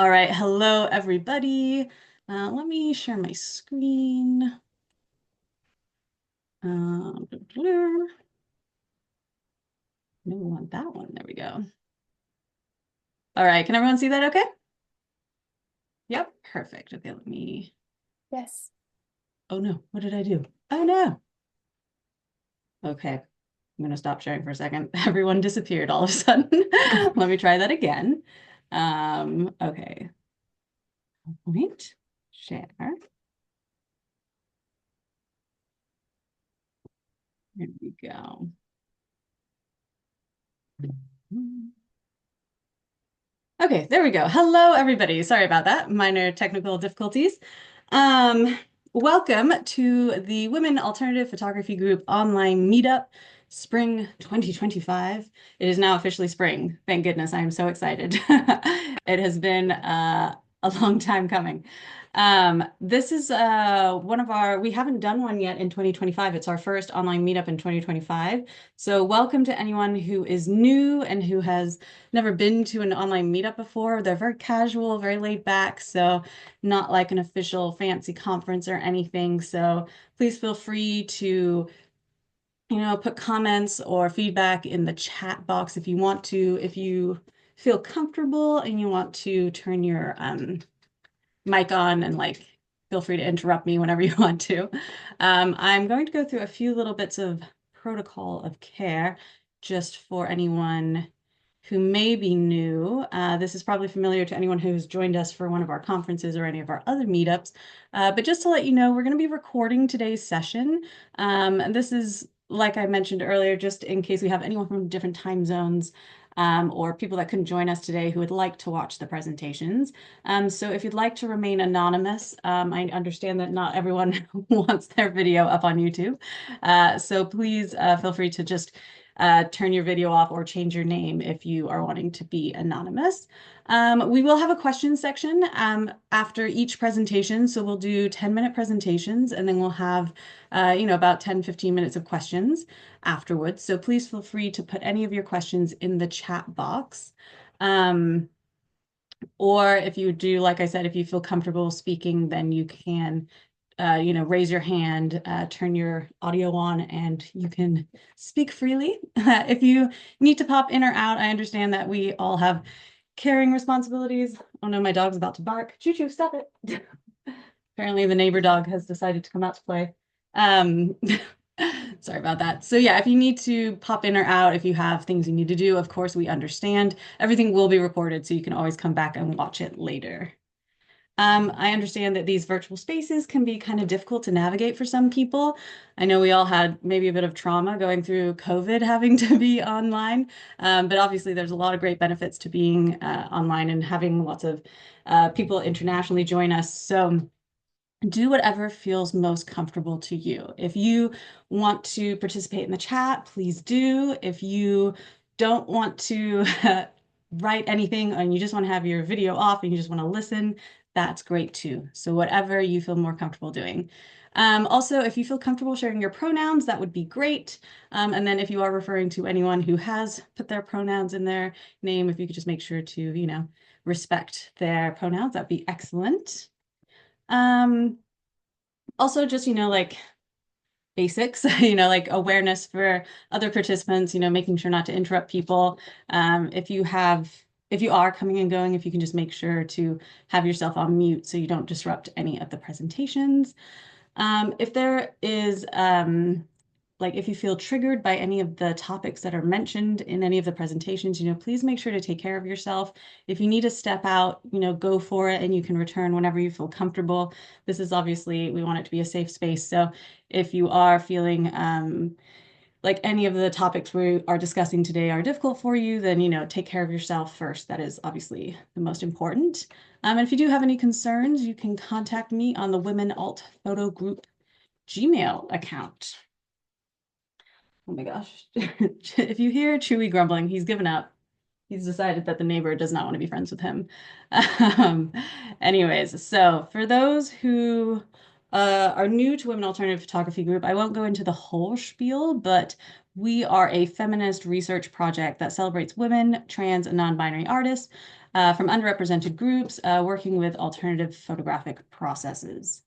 All right, hello everybody. Let me share my screen. Um, no, we want that one. There we go. All right, can everyone see that okay? Yep, perfect. Okay, let me. Yes. Oh no, what did I do? Oh no. Okay, I'm gonna stop sharing for a second. Everyone disappeared all of a sudden. Let me try that again. Okay. Point, share. Here we go. Okay, there we go. Hello, everybody. Sorry about that. Minor technical difficulties. Um, Welcome to the Women Alternative Photography Group online meetup, Spring 2025. It is now officially spring. Thank goodness. I am so excited. It has been a long time coming. This is one of we haven't done one yet in 2025. It's our first online meetup in 2025. So welcome to anyone who is new and who has never been to an online meetup before. They're very casual, very laid back, so not like an official fancy conference or anything. So please feel free to, put comments or feedback in the chat box if you want to. If you feel comfortable and you want to turn your mic on and feel free to interrupt me whenever you want to. I'm going to go through a few little bits of protocol of care just for anyone who may be new. This is probably familiar to anyone who's joined us for one of our conferences or any of our other meetups. But just to let you know, we're going to be recording today's session. And this is, like I mentioned earlier, just in case we have anyone from different time zones or people that couldn't join us today who would like to watch the presentations. So if you'd like to remain anonymous, I understand that not everyone wants their video up on YouTube. So please feel free to just turn your video off or change your name if you are wanting to be anonymous. We will have a question section after each presentation. So we'll do 10-minute presentations and then we'll have, about 10, 15 minutes of questions afterwards. So please feel free to put any of your questions in the chat box. Or if you do, like I said, if you feel comfortable speaking, then you can, raise your hand, turn your audio on, and you can speak freely. If you need to pop in or out, I understand that we all have caring responsibilities. Oh no, my dog's about to bark. Choo choo, stop it. Apparently the neighbor dog has decided to come out to play. Um, Sorry about that. So yeah, if you need to pop in or out, if you have things you need to do, of course, we understand. Everything will be recorded, so you can always come back and watch it later. I understand that these virtual spaces can be kind of difficult to navigate for some people. I know we all had maybe a bit of trauma going through COVID having to be online, but obviously there's a lot of great benefits to being online and having lots of people internationally join us. So do whatever feels most comfortable to you. If you want to participate in the chat, please do. If you don't want to write anything and you just want to have your video off and you just want to listen, that's great too. So whatever you feel more comfortable doing. Also, if you feel comfortable sharing your pronouns, that would be great. And then if you are referring to anyone who has put their pronouns in their name, if you could just make sure to, respect their pronouns, that'd be excellent. Um, Also just, basics, like awareness for other participants, making sure not to interrupt people. If you are coming and going, if you can just make sure to have yourself on mute so you don't disrupt any of the presentations. If there is, if you feel triggered by any of the topics that are mentioned in any of the presentations, please make sure to take care of yourself. If you need to step out, go for it and you can return whenever you feel comfortable. This is obviously, we want it to be a safe space. So if you are feeling like any of the topics we are discussing today are difficult for you, then, take care of yourself first. That is obviously the most important. And if you do have any concerns, you can contact me on the Women Alt Photo Group Gmail account. Oh my gosh. If you hear Chewy grumbling, he's given up. He's decided that the neighbor does not want to be friends with him. Um, Anyways, so for those who are new to Women Alternative Photography Group, I won't go into the whole spiel, but We are a feminist research project that celebrates women, trans, and non-binary artists from underrepresented groups working with alternative photographic processes.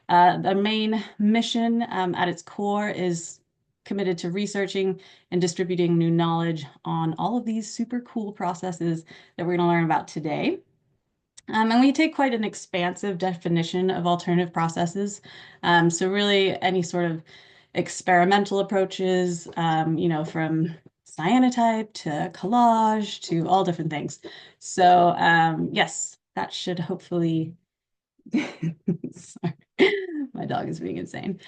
The main mission at its core is committed to researching and distributing new knowledge on all of these super cool processes that we're going to learn about today. And we take quite an expansive definition of alternative processes. So really any sort of experimental approaches, from cyanotype to collage to all different things. So yes, that should hopefully Sorry. My dog is being insane.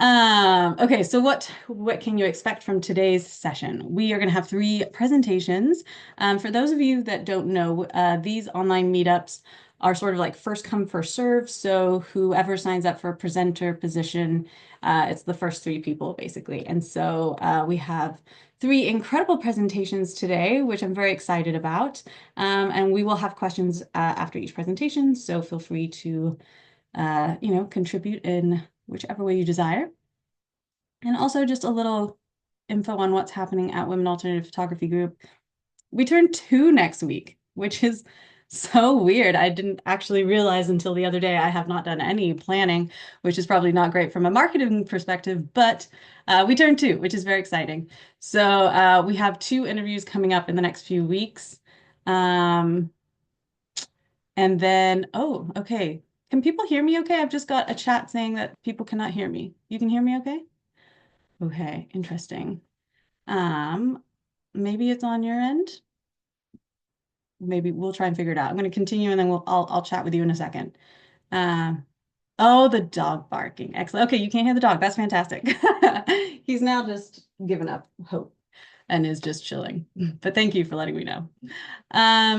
Okay, so what can you expect from today's session? We are going to have three presentations. For those of you that don't know, these online meetups are sort of like first come, first serve. So whoever signs up for a presenter position, it's the first three people basically. And so we have three incredible presentations today, which I'm very excited about. And we will have questions after each presentation, so feel free to, contribute in whichever way you desire. And also just a little info on what's happening at Women Alternative Photography Group. We turn 2 next week, which is so weird. I didn't actually realize until the other day I have not done any planning, which is probably not great from a marketing perspective, but we turned 2, which is very exciting. So we have 2 interviews coming up in the next few weeks. And then, oh, okay. Can people hear me okay? I've just got a chat saying that people cannot hear me. You can hear me okay? Okay, interesting. Um, Maybe it's on your end. Maybe we'll try and figure it out. I'm going to continue and then I'll chat with you in a second. Um, oh, the dog barking. Excellent. Okay, you can't hear the dog. That's fantastic. He's now just given up hope and is just chilling. But thank you for letting me know.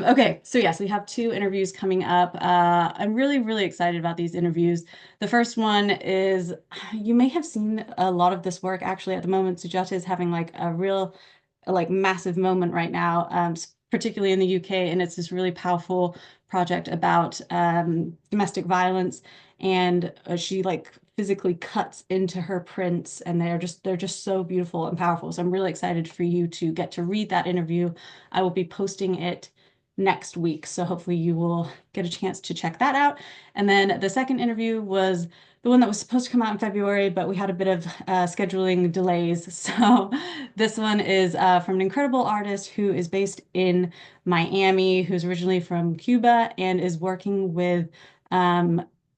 Okay, so yes, we have 2 interviews coming up. I'm really, really excited about these interviews. The first one is, you may have seen a lot of this work actually at the moment. Sujata is having like a real, like massive moment right now, particularly in the UK, and it's this really powerful project about domestic violence. And she like physically cuts into her prints, and they're just so beautiful and powerful. So I'm really excited for you to get to read that interview. I will be posting it next week, so hopefully you will get a chance to check that out. And then the second interview was the one that was supposed to come out in February, but we had a bit of scheduling delays. So this one is from an incredible artist who is based in Miami, who's originally from Cuba and is working with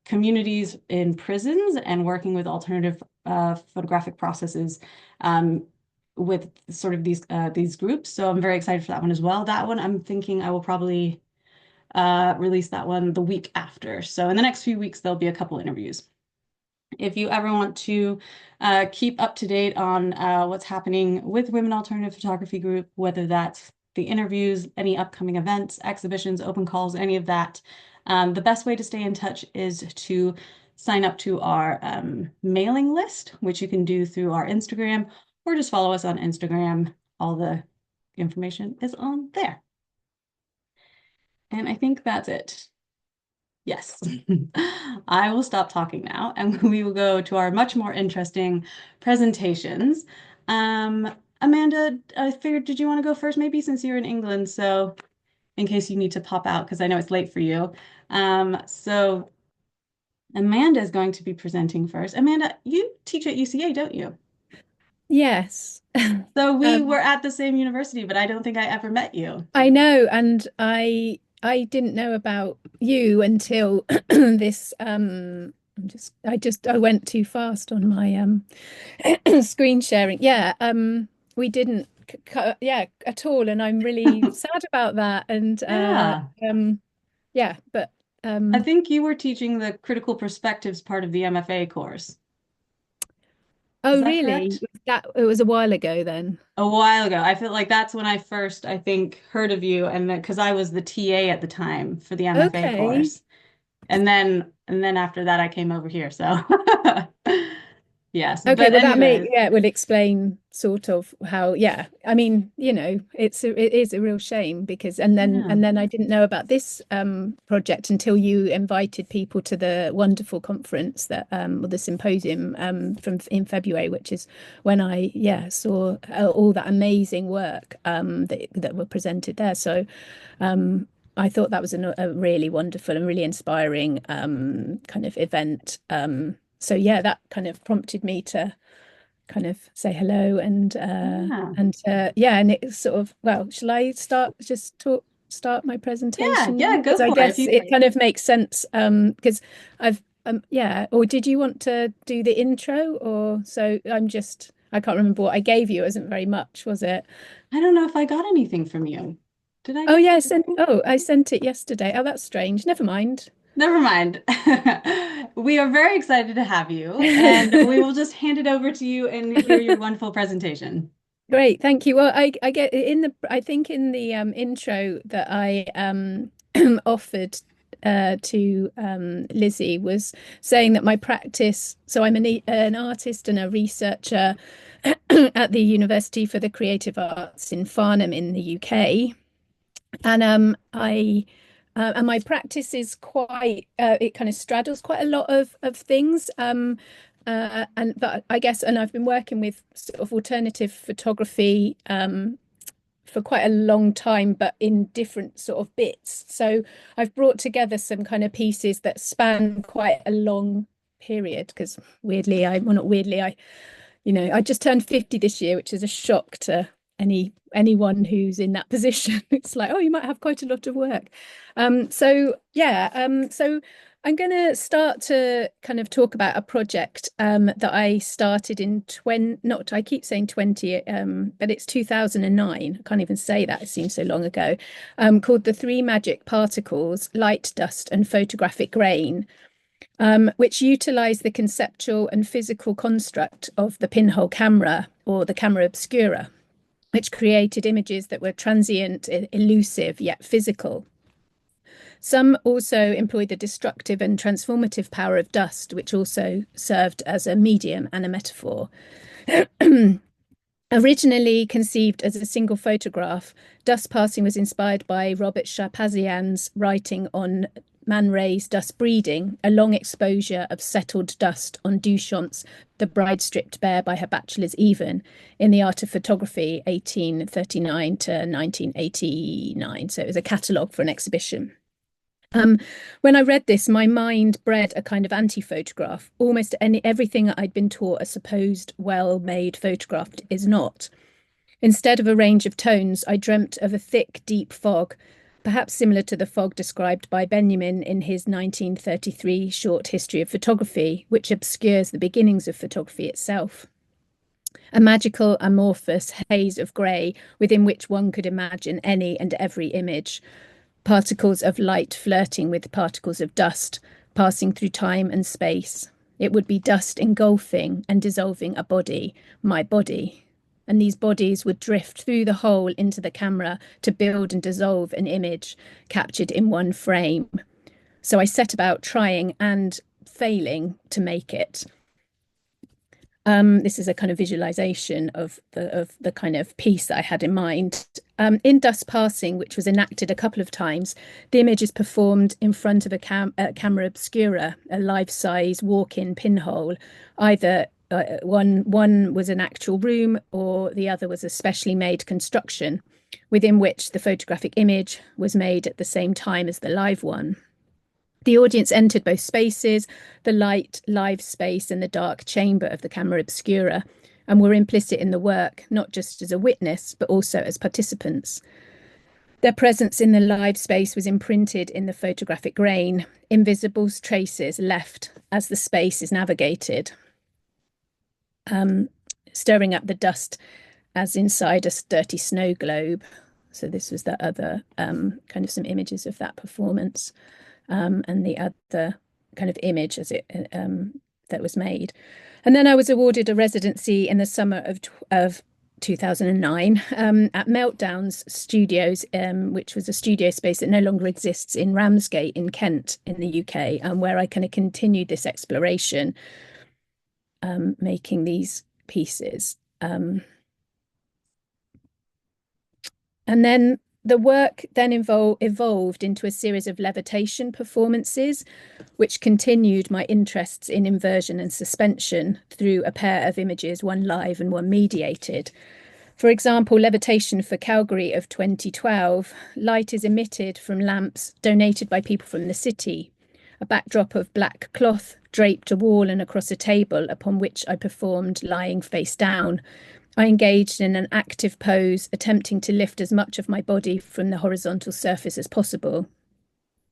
communities in prisons and working with alternative photographic processes with sort of these groups. So I'm very excited for that one as well. That one, I'm thinking I will probably release that one the week after. So in the next few weeks, there'll be a couple interviews. If you ever want to keep up to date on what's happening with Women Alternative Photography Group, whether that's the interviews, any upcoming events, exhibitions, open calls, any of that, the best way to stay in touch is to sign up to our mailing list, which you can do through our Instagram, or just follow us on Instagram. All the information is on there. And I think that's it. Yes. I will stop talking now and we will go to our much more interesting presentations. Amanda, I figured, did you want to go first maybe since you're in England? So in case you need to pop out, because I know it's late for you. So Amanda is going to be presenting first. Amanda, you teach at UCA, don't you? Yes. So we Um, were at the same university, but I don't think I ever met you. I know, and I didn't know about you until this I went too fast on my screen sharing. Yeah, we didn't yeah, at all, and I'm really sad about that. And Yeah. yeah, but I um think you were teaching the critical perspectives part of the MFA course. Is oh that really? correct? That it was a while ago then. A while ago. I feel like that's when I first, I think, heard of you, and then because I was the TA at the time for the MFA Okay. course. And then after that I came over here. So Yes, Okay, but well anyways, yeah, it will explain sort of how, yeah. I mean, it is a real shame because yeah. and then I didn't know about this project until you invited people to the wonderful conference that or the symposium from in February, which is when I saw all that amazing work that were presented there. So I thought that was a really wonderful and really inspiring kind of event. So yeah, that kind of prompted me to kind of say hello Yeah. and it's sort of, well, shall I start my Yeah, presentation? yeah, go Because I for it. If guess you it kind of makes sense because I've or did you want to do the intro? Or so I can't remember what I gave you. It wasn't very much, was it? I don't know if I got anything from you. Did I Oh get yeah, anything? I sent it yesterday. Oh, that's strange. Never mind. Never mind. We are very excited to have you, and we will just hand it over to you and hear your wonderful presentation. Great, thank you. Well, I get in the I think in the intro that I offered to Lizzie was saying that my practice. So I'm an artist and a researcher at the University for the Creative Arts in Farnham in the UK, and I and my practice is quite it kind of straddles quite a lot of things. And but I guess, and I've been working with sort of alternative photography for quite a long time, but in different sort of bits. So I've brought together some kind of pieces that span quite a long period because weirdly, well, not weirdly, I just turned 50 this year, which is a shock to anyone who's in that position. It's like, oh, you might have quite a lot of work. So I'm going to start to kind of talk about a project that I started in 20, not, I keep saying 20, but it's 2009. I can't even say that, it seems so long ago, called The Three Magic Particles, Light, Dust, and Photographic Grain, which utilize the conceptual and physical construct of the pinhole camera or the camera obscura, which created images that were transient, elusive, yet physical. Some also employed the destructive and transformative power of dust, which also served as a medium and a metaphor. Originally conceived as a single photograph, Dust Passing was inspired by Robert Shapazian's writing on Man Ray's Dust Breeding, a long exposure of settled dust on Duchamp's The Bride Stripped Bare by Her Bachelor's Even in the Art of Photography, 1839 to 1989. So it was a catalogue for an exhibition. When I read this, my mind bred a kind of anti-photograph. Almost everything I'd been taught a supposed well-made photograph is not. Instead of a range of tones, I dreamt of a thick, deep fog, perhaps similar to the fog described by Benjamin in his 1933 short history of photography, which obscures the beginnings of photography itself. A magical, amorphous haze of grey within which one could imagine any and every image, particles of light flirting with particles of dust, passing through time and space. It would be dust engulfing and dissolving a body, my body. And these bodies would drift through the hole into the camera to build and dissolve an image captured in one frame. So I set about trying and failing to make it. This is a kind of visualization of the kind of piece that I had in mind. In Dust Passing, which was enacted a couple of times, the image is performed in front of a camera obscura, a life-size walk-in pinhole. Either one was an actual room, or the other was a specially made construction, within which the photographic image was made at the same time as the live one. The audience entered both spaces, the light, live space, and the dark chamber of the camera obscura, and were implicit in the work, not just as a witness, but also as participants. Their presence in the live space was imprinted in the photographic grain, invisible traces left as the space is navigated, stirring up the dust as inside a dirty snow globe. So this was the other kind of some images of that performance. And the other kind of image as it that was made. And then I was awarded a residency in the summer of 2009 at Meltdowns Studios, which was a studio space that no longer exists in Ramsgate in Kent in the UK, where I kind of continued this exploration. making these pieces. And then the work then evolved into a series of levitation performances, which continued my interests in inversion and suspension through a pair of images, one live and one mediated. For example, Levitation for Calgary of 2012, light is emitted from lamps donated by people from the city. A backdrop of black cloth draped a wall and across a table upon which I performed lying face down. I engaged in an active pose, attempting to lift as much of my body from the horizontal surface as possible.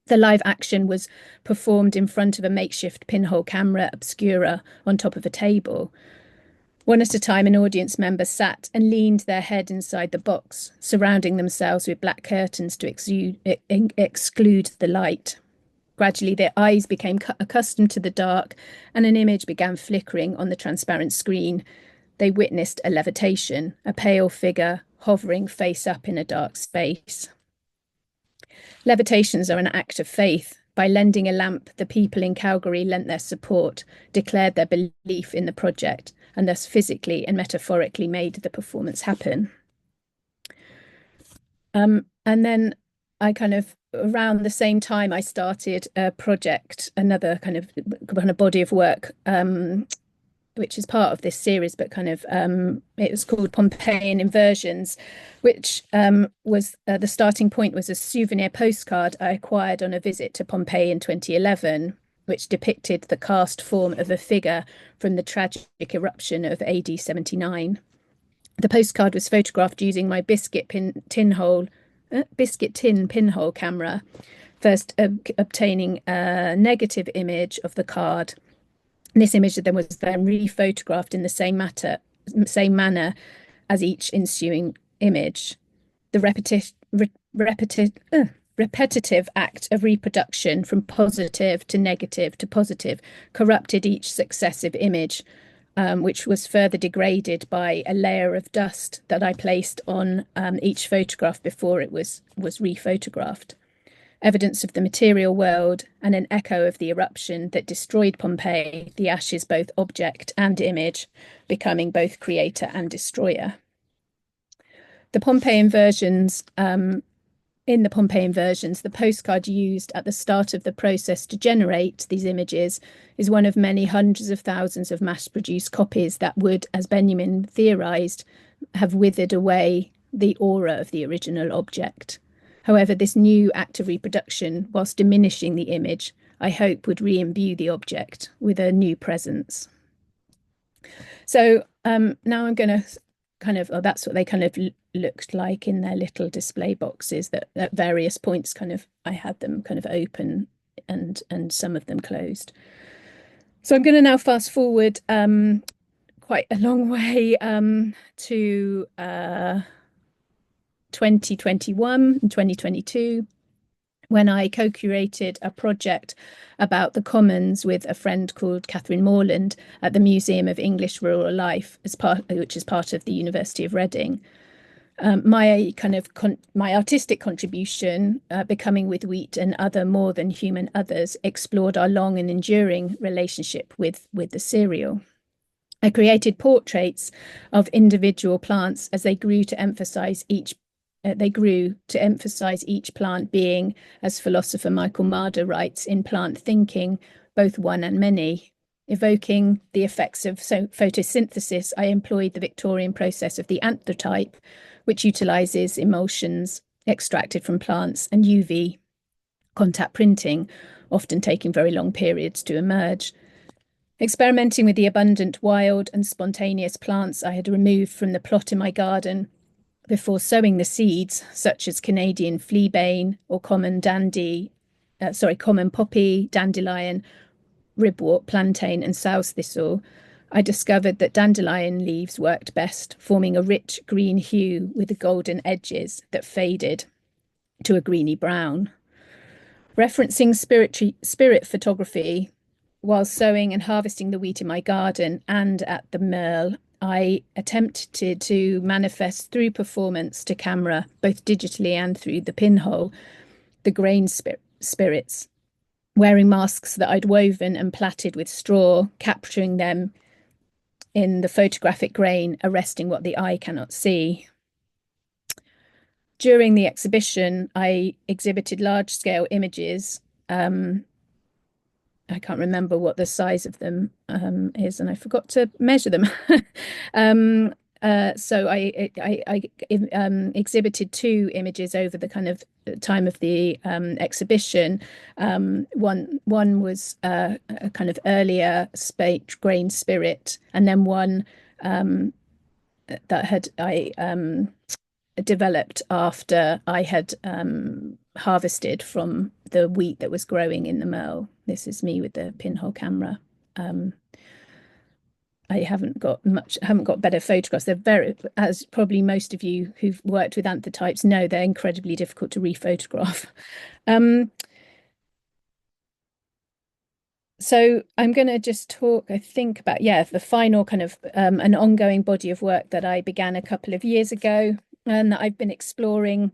The live action was performed in front of a makeshift pinhole camera obscura on top of a table. One at a time, an audience member sat and leaned their head inside the box, surrounding themselves with black curtains to exclude the light. Gradually, their eyes became accustomed to the dark, and an image began flickering on the transparent screen. They witnessed a levitation, a pale figure hovering face up in a dark space. Levitations are an act of faith. By lending a lamp, the people in Calgary lent their support, declared their belief in the project, and thus physically and metaphorically made the performance happen. And then I around the same time, I started a project, another kind of body of work, which is part of this series, but it was called Pompeian Inversions, which was the starting point was a souvenir postcard I acquired on a visit to Pompeii in 2011, which depicted the cast form of a figure from the tragic eruption of AD 79. The postcard was photographed using my biscuit tin pinhole camera, first obtaining a negative image of the card. This image was then rephotographed in the same manner as each ensuing image. The repetitive act of reproduction from positive to negative to positive corrupted each successive image, which was further degraded by a layer of dust that I placed on each photograph before it was rephotographed. Evidence of the material world and an echo of the eruption that destroyed Pompeii, the ashes both object and image, becoming both creator and destroyer. The Pompeian versions, in the Pompeian versions, the postcard used at the start of the process to generate these images is one of many hundreds of thousands of mass-produced copies that would, as Benjamin theorized, have withered away the aura of the original object. However, this new act of reproduction, whilst diminishing the image, I hope would re-imbue the object with a new presence. So now I'm going to that's what they looked like in their little display boxes that at various points I had them open and some of them closed. So I'm going to now fast forward quite a long way to 2021 and 2022, when I co-curated a project about the Commons with a friend called Catherine Morland at the Museum of English Rural Life, which is part of the University of Reading. My artistic contribution, Becoming with Wheat and Other More Than Human Others, explored our long and enduring relationship with the cereal. I created portraits of individual plants as they grew to emphasize each plant being, as philosopher Michael Maedeh writes in Plant Thinking, both one and many. Evoking the effects of photosynthesis, I employed the Victorian process of the anthrotype, which utilizes emulsions extracted from plants and UV contact printing, often taking very long periods to emerge. Experimenting with the abundant wild and spontaneous plants I had removed from the plot in my garden before sowing the seeds, such as Canadian fleabane or common poppy, dandelion, ribwort, plantain, and sows thistle, I discovered that dandelion leaves worked best, forming a rich green hue with the golden edges that faded to a greeny brown. Referencing spirit photography, while sowing and harvesting the wheat in my garden and at the mill, I attempted to manifest through performance to camera, both digitally and through the pinhole, the grain spirits, wearing masks that I'd woven and plaited with straw, capturing them in the photographic grain, arresting what the eye cannot see. During the exhibition, I exhibited large-scale images. I can't remember what the size of them is, and I forgot to measure them. um, so I exhibited two images over the kind of time of the exhibition. One was a kind of earlier grain spirit, and then one that had I developed after I had harvested from the wheat that was growing in the mill. This is me with the pinhole camera. Um, I haven't got better photographs. They're very, as probably most of you who've worked with anthotypes know, they're incredibly difficult to rephotograph. So I'm going to just talk, I think, about, the final kind of an ongoing body of work that I began a couple of years ago, and that I've been exploring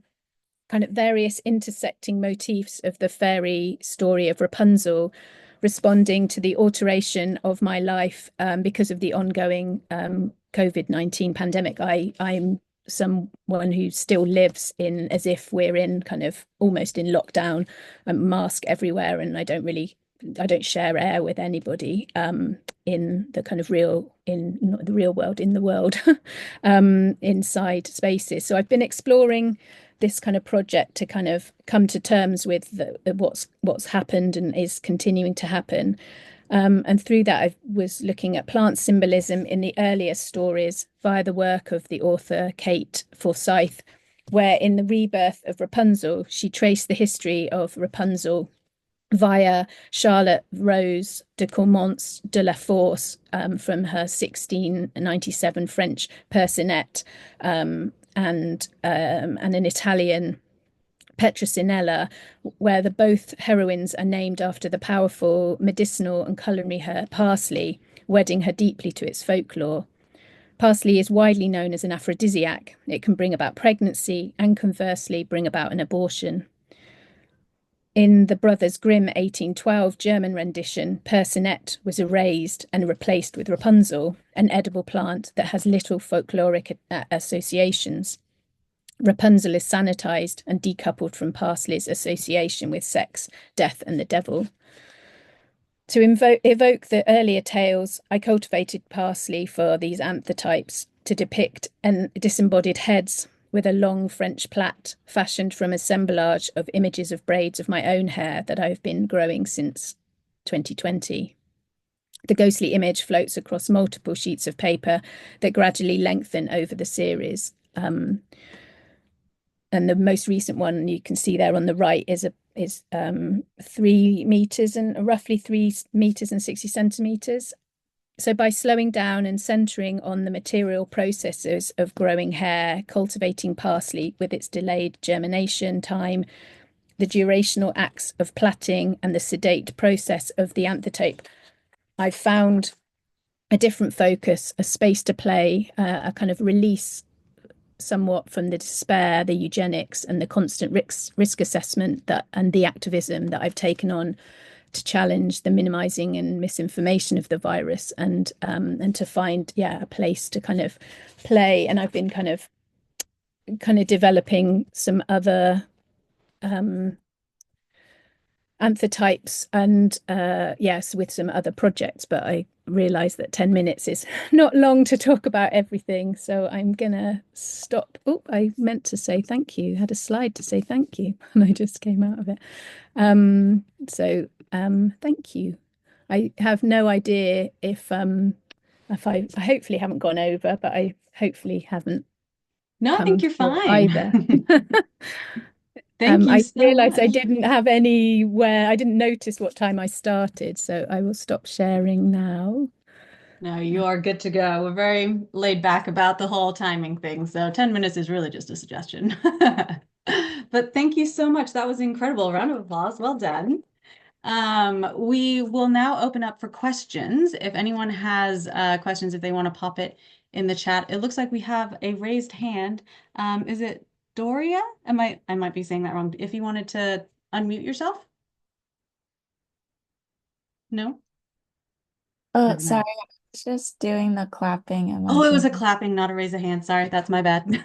kind of various intersecting motifs of the fairy story of Rapunzel, responding to the alteration of my life because of the ongoing COVID-19 pandemic. I'm someone who still lives in as if we're in kind of almost in lockdown, a mask everywhere, and I don't share air with anybody in the kind of real, in not the real world, in the world, inside spaces. So I've been exploring this kind of project to kind of come to terms with what's happened and is continuing to happen. And through that, I was looking at plant symbolism in the earliest stories via the work of the author Kate Forsyth, where in the rebirth of Rapunzel, she traced the history of Rapunzel via Charlotte Rose de Cormance de la Force from her 1697 French Percinet and an Italian Petrocinella, where both heroines are named after the powerful medicinal and culinary herb parsley, wedding her deeply to its folklore. Parsley is widely known as an aphrodisiac. It can bring about pregnancy and conversely bring about an abortion. In the Brothers Grimm 1812 German rendition, Percinet was erased and replaced with Rapunzel, an edible plant that has little folkloric associations. Rapunzel is sanitized and decoupled from parsley's association with sex, death, and the devil. To evoke the earlier tales, I cultivated parsley for these anthotypes to depict disembodied heads with a long French plait fashioned from assemblage of images of braids of my own hair that I've been growing since 2020. The ghostly image floats across multiple sheets of paper that gradually lengthen over the series. And the most recent one you can see there on the right is 3 meters and roughly 3 meters and 60 centimeters. So by slowing down and centering on the material processes of growing hair, cultivating parsley with its delayed germination time, the durational acts of plaiting, and the sedate process of the anthotype, I've found a different focus, a space to play, a kind of release somewhat from the despair, the eugenics, and the constant risk assessment and the activism that I've taken on to challenge the minimizing and misinformation of the virus, and to find a place to kind of play. And I've been kind of developing some other anthotypes and yes, with some other projects, but I realize that 10 minutes is not long to talk about everything, so I'm gonna stop. Oh, I meant to say thank you. I had a slide to say thank you and I just came out of it. Thank you. I have no idea if I hopefully haven't gone over, but I hopefully haven't No, I think come you're short fine. either. Thank you I so realized I much. didn't have anywhere, I didn't notice what time I started, so I will stop sharing now. No, you're good to go. We're very laid back about the whole timing thing, so 10 minutes is really just a suggestion. But thank you so much. That was incredible. Round of applause. Well done. We will now open up for questions. If anyone has questions, if they want to pop it in the chat. It looks like we have a raised hand. Is it Doria? I might be saying that wrong. If you wanted to unmute yourself? No? Sorry, Doesn't matter. Just doing the clapping Oh, it was a emoji. clapping, not a raise a hand. Sorry, that's my bad.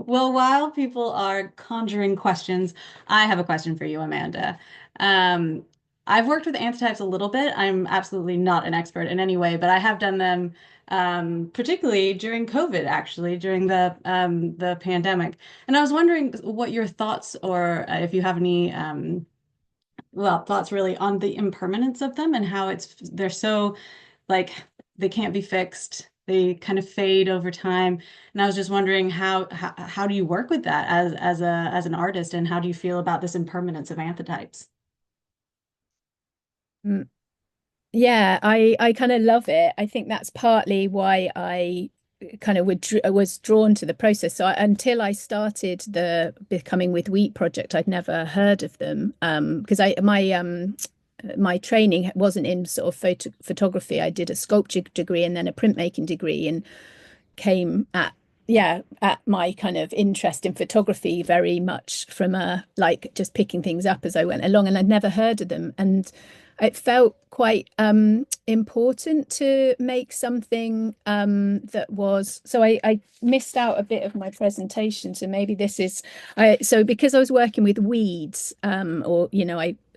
Well, while people are conjuring questions, I have a question for you, Amanda. Um, I've worked with anthrotypes a little bit. I'm absolutely not an expert in any way, but I have done them particularly during COVID, actually, during the pandemic. And I was wondering what your thoughts or if you have any well, thoughts really on the impermanence of them and how they're so like they can't be fixed. They kind of fade over time. And I was just wondering how do you work with that as an artist and how do you feel about this impermanence of anthrotypes? Mm, Yeah, I kind of love it. I think that's partly why I kind of was drawn to the process. So until I started the Becoming with Wheat project, I'd never heard of them. Because I my training wasn't in sort of photography. I did a sculpture degree and then a printmaking degree, and came at at my kind of interest in photography very much from a like just picking things up as I went along, and I'd never heard of them, and it felt quite important to make something that was so I missed out a bit of my presentation, so maybe this is so because I was working with weeds, or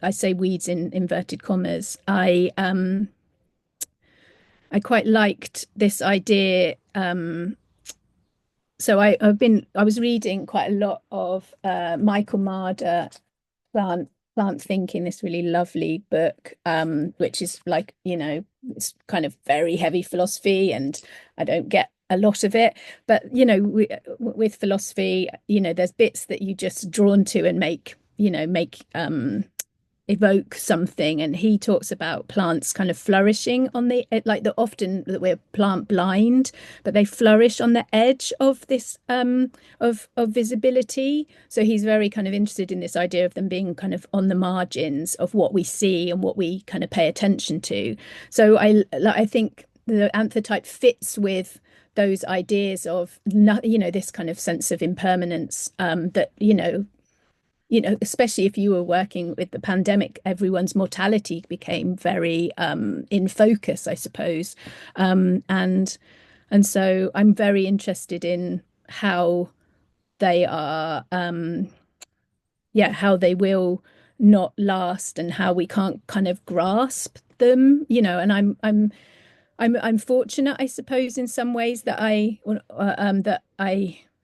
I say weeds in inverted commas. I quite liked this idea. So I was reading quite a lot of Michael Maedeh, Plant Thinking, this really lovely book, which is like, it's kind of very heavy philosophy, and I don't get a lot of it. But with philosophy, there's bits that you just drawn to and make evoke something. And he talks about plants kind of flourishing on the like the often that we're plant blind, but they flourish on the edge of this of visibility. So he's very kind of interested in this idea of them being kind of on the margins of what we see and what we kind of pay attention to. So I think the anthrotype fits with those ideas of this kind of sense of impermanence, that especially if you were working with the pandemic, everyone's mortality became very in focus, I suppose. And so I'm very interested in how they are, how they will not last and how we can't kind of grasp them, and I'm fortunate, I suppose, in some ways that I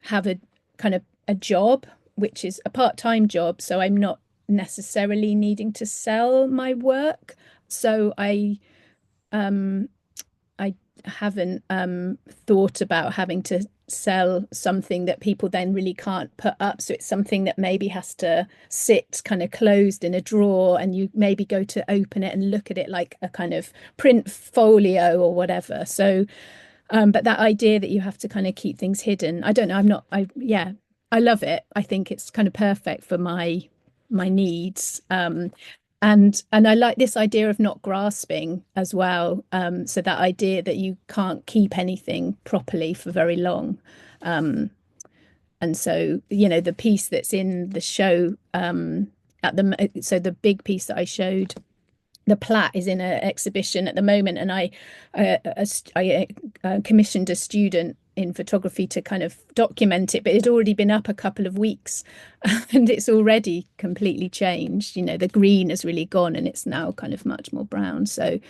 have a kind of a job, which is a part-time job, so I'm not necessarily needing to sell my work. So um I haven't thought about having to sell something that people then really can't put up. So it's something that maybe has to sit kind of closed in a drawer, and you maybe go to open it and look at it like a kind of print folio or whatever. So, but that idea that you have to kind of keep things hidden, I don't know. Yeah, I love it. I think it's kind of perfect for my needs. And I like this idea of not grasping as well. So that idea that you can't keep anything properly for very long. Um, and so, the piece that's in the show, so the big piece that I showed, the Platt, is in an exhibition at the moment, and I commissioned a student in photography to kind of document it, but it had already been up a couple of weeks, and it's already completely changed. The green has really gone, and it's now kind of much more brown. So,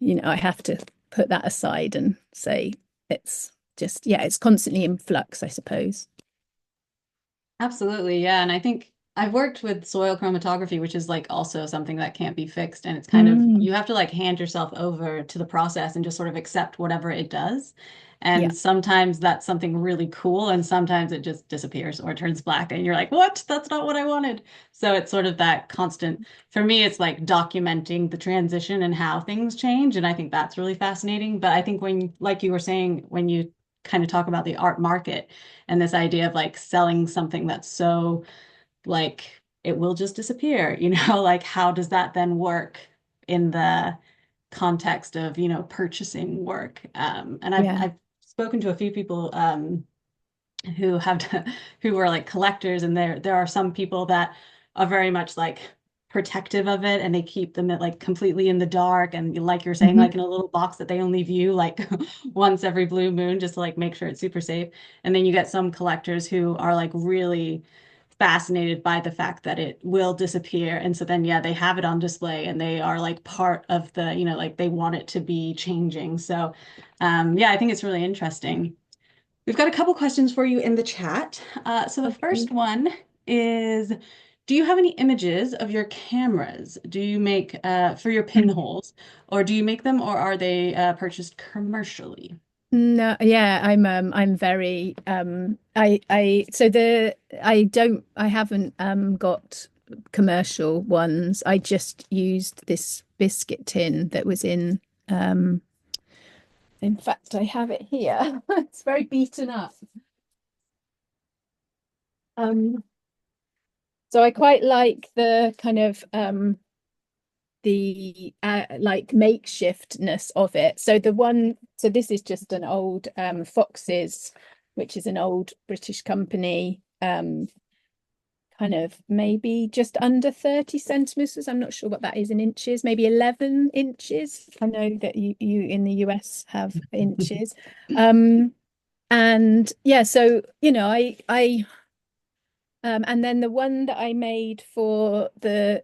I have to put that aside and say it's just, yeah, it's constantly in flux, I suppose. Absolutely, yeah. And I think I've worked with soil chromatography, which is like also something that can't be fixed. And it's kind of, Mm, you have to like hand yourself over to the process and just sort of accept whatever it does. yeah, And sometimes that's something really cool, and sometimes it just disappears or turns black, and you're like, what? That's not what I wanted. So it's sort of that constant, for me, it's like documenting the transition and how things change. And I think that's really fascinating. But I think like you were saying, when you kind of talk about the art market, and this idea of like selling something that's so like it will just disappear, like how does that then work in the context of, purchasing work? And yeah, I've spoken to a few people who have who are like collectors, and there are some people that are very much like protective of it and they keep them at like completely in the dark and like you're saying, Mhm. like in a little box that they only view like once every blue moon just to like make sure it's super safe. And then you get some collectors who are like really fascinated by the fact that it will disappear. And so then, yeah, they have it on display and they are like part of the, like they want it to be changing. So, yeah, I think it's really interesting. We've got a couple questions for you in the chat. So the Okay. first one is, do you have any images of your cameras? Do you make for your pinholes, or do you make them, or are they purchased commercially? No, yeah, I'm very I so the I haven't got commercial ones. I just used this biscuit tin that was in fact I have it here. It's very beaten up. Um so I quite like the kind of the like makeshiftness of it. So this is just an old Foxes, which is an old British company, kind of maybe just under 30 centimeters. I'm not sure what that is in inches, maybe 11 inches. I know that you in the US have inches. And yeah, so I and then the one that I made for the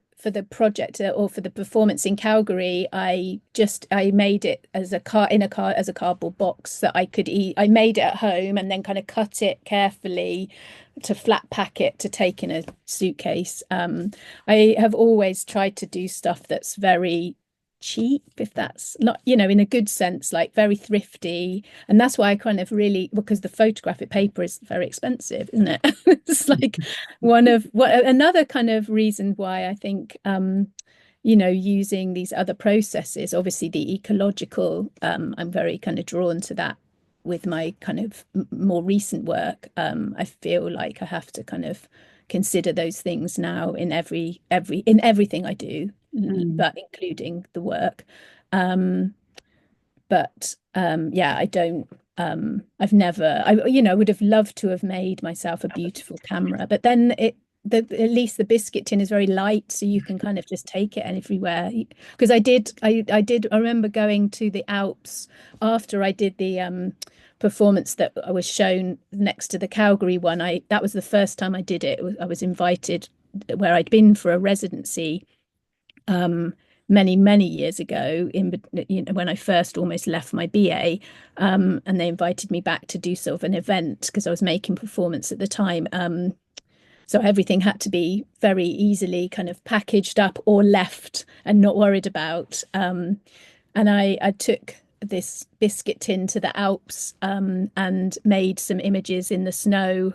project or for the performance in Calgary, I made it as a car in a car as a cardboard box that I could eat. I made it at home and then kind of cut it carefully to flat pack it to take in a suitcase. I have always tried to do stuff that's very cheap, if that's not, in a good sense, like very thrifty. And that's why I kind of really, because the photographic paper is very expensive, isn't it? It's like one of what another kind of reason why I think using these other processes, obviously the ecological, I'm very kind of drawn to that with my kind of more recent work. I feel like I have to kind of consider those things now in in everything I do, Mm, but including the work. Um, but yeah, I don't I've never I would have loved to have made myself a beautiful camera, but then at least the biscuit tin is very light, so you can kind of just take it everywhere. Because I remember going to the Alps after I did the performance that I was shown next to the Calgary one. I That was the first time I did it. I was invited where I'd been for a residency many years ago when I first almost left my BA, and they invited me back to do sort of an event because I was making performance at the time. So everything had to be very easily kind of packaged up or left and not worried about. And I took this biscuit tin to the Alps, and made some images in the snow.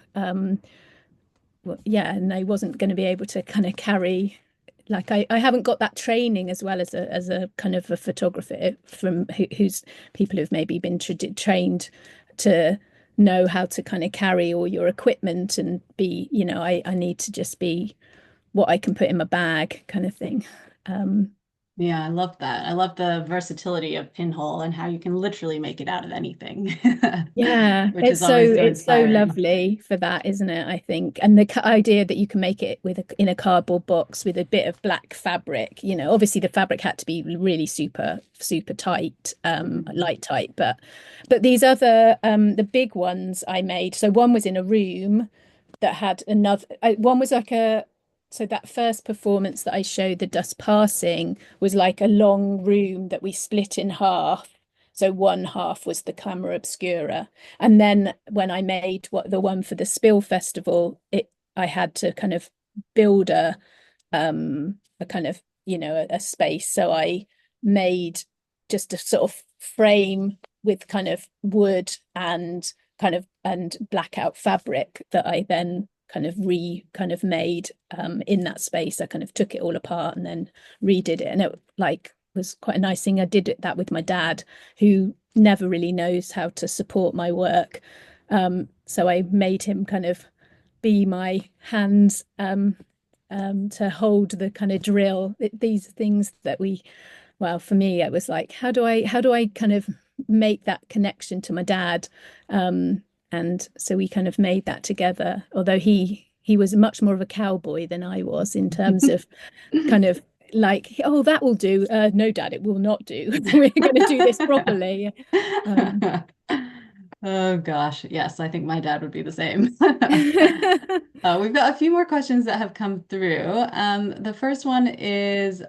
Well, yeah, and I wasn't going to be able to kind of carry, like I haven't got that training as well as a kind of a photographer from who's people who've maybe been trained to know how to kind of carry all your equipment and be, I need to just be what I can put in my bag kind of thing. Um, yeah, I love that. I love the versatility of Pinhole and how you can literally make it out of anything, Yeah, which is always so it's so inspiring. lovely for that, isn't it? I think, and the idea that you can make it with in a cardboard box with a bit of black fabric. Obviously the fabric had to be really super tight, Mhm. light tight, but these other the big ones I made. So one was in a room that had another. One was like a. So that first performance that I showed, the dust passing, was like a long room that we split in half, so one half was the camera obscura. And then when I made the one for the Spill Festival, I had to kind of build a kind of, a space. So I made just a sort of frame with kind of wood and blackout fabric that I then kind of made in that space. I kind of took it all apart and then redid it. And it like was quite a nice thing. I did that with my dad, who never really knows how to support my work. So I made him kind of be my hands, to hold the kind of drill. These things that well, for me, it was like, how do I kind of make that connection to my dad? And so we kind of made that together. Although he was much more of a cowboy than I was in terms of kind of like, oh, that will do. No, Dad, it will not do. We're going to do this properly. Oh gosh, yes, I think my dad would be the same. We've got a few more questions that have come through. The first one is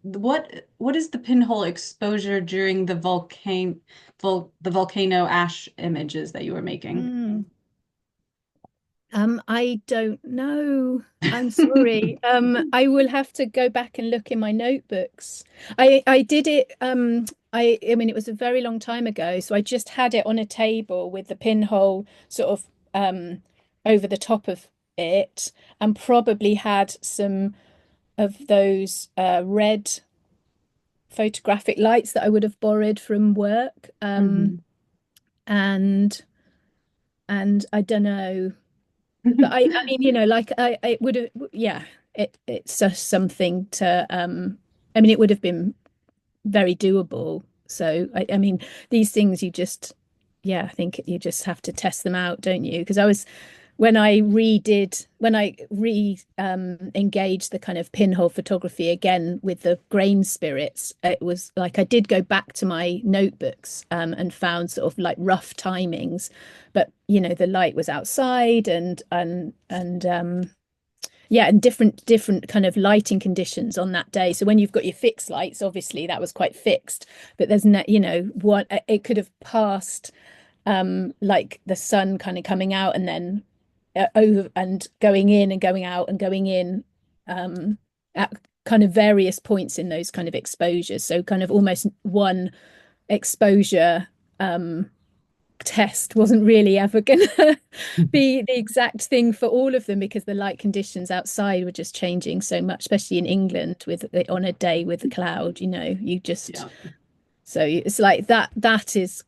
what is the pinhole exposure during the volcano ash images that you were making? Mm. I don't know. I'm sorry. I will have to go back and look in my notebooks. I did it. I mean, it was a very long time ago, so I just had it on a table with the pinhole sort of over the top of it, and probably had some of those red photographic lights that I would have borrowed from work. Mhm. And I don't know. But I mean, like I would have, yeah, it's just something to, I mean, it would have been very doable. So, I mean, these things you just, yeah, I think you just have to test them out, don't you? Because when I engaged the kind of pinhole photography again with the grain spirits, it was like I did go back to my notebooks and found sort of like rough timings, but the light was outside and yeah, and different kind of lighting conditions on that day. So when you've got your fixed lights, obviously that was quite fixed, but there's no, what it could have passed like the sun kind of coming out and then over and going in and going out and going in at kind of various points in those kind of exposures. So kind of almost one exposure test wasn't really ever going to be the exact thing for all of them because the light conditions outside were just changing so much, especially in England with on a day with the cloud, you just Yeah, so it's like that is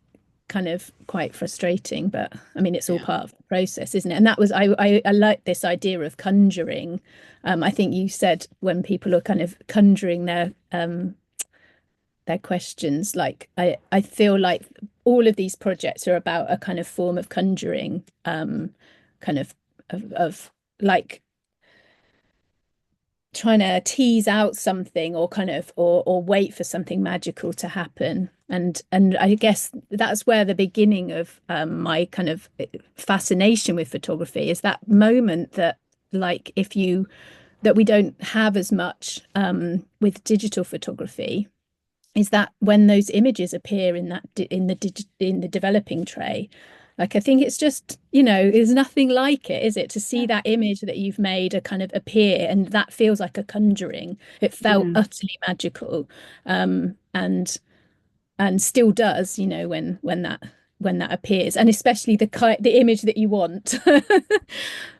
kind of quite frustrating, but I mean it's all yeah, part of the process, isn't it? And that was I like this idea of conjuring. I think you said when people are kind of conjuring their questions, like I feel like all of these projects are about a kind of form of conjuring, kind of like trying to tease out something or kind of or wait for something magical to happen. And I guess that's where the beginning of my kind of fascination with photography is that moment that like if you that we don't have as much with digital photography is that when those images appear in the developing tray, like I think it's just, there's nothing like it, is it? To see Yeah. that image that you've made a kind of appear, and that feels like a conjuring. It felt Mhm. utterly magical, and still does, when that appears, and especially the image that you want,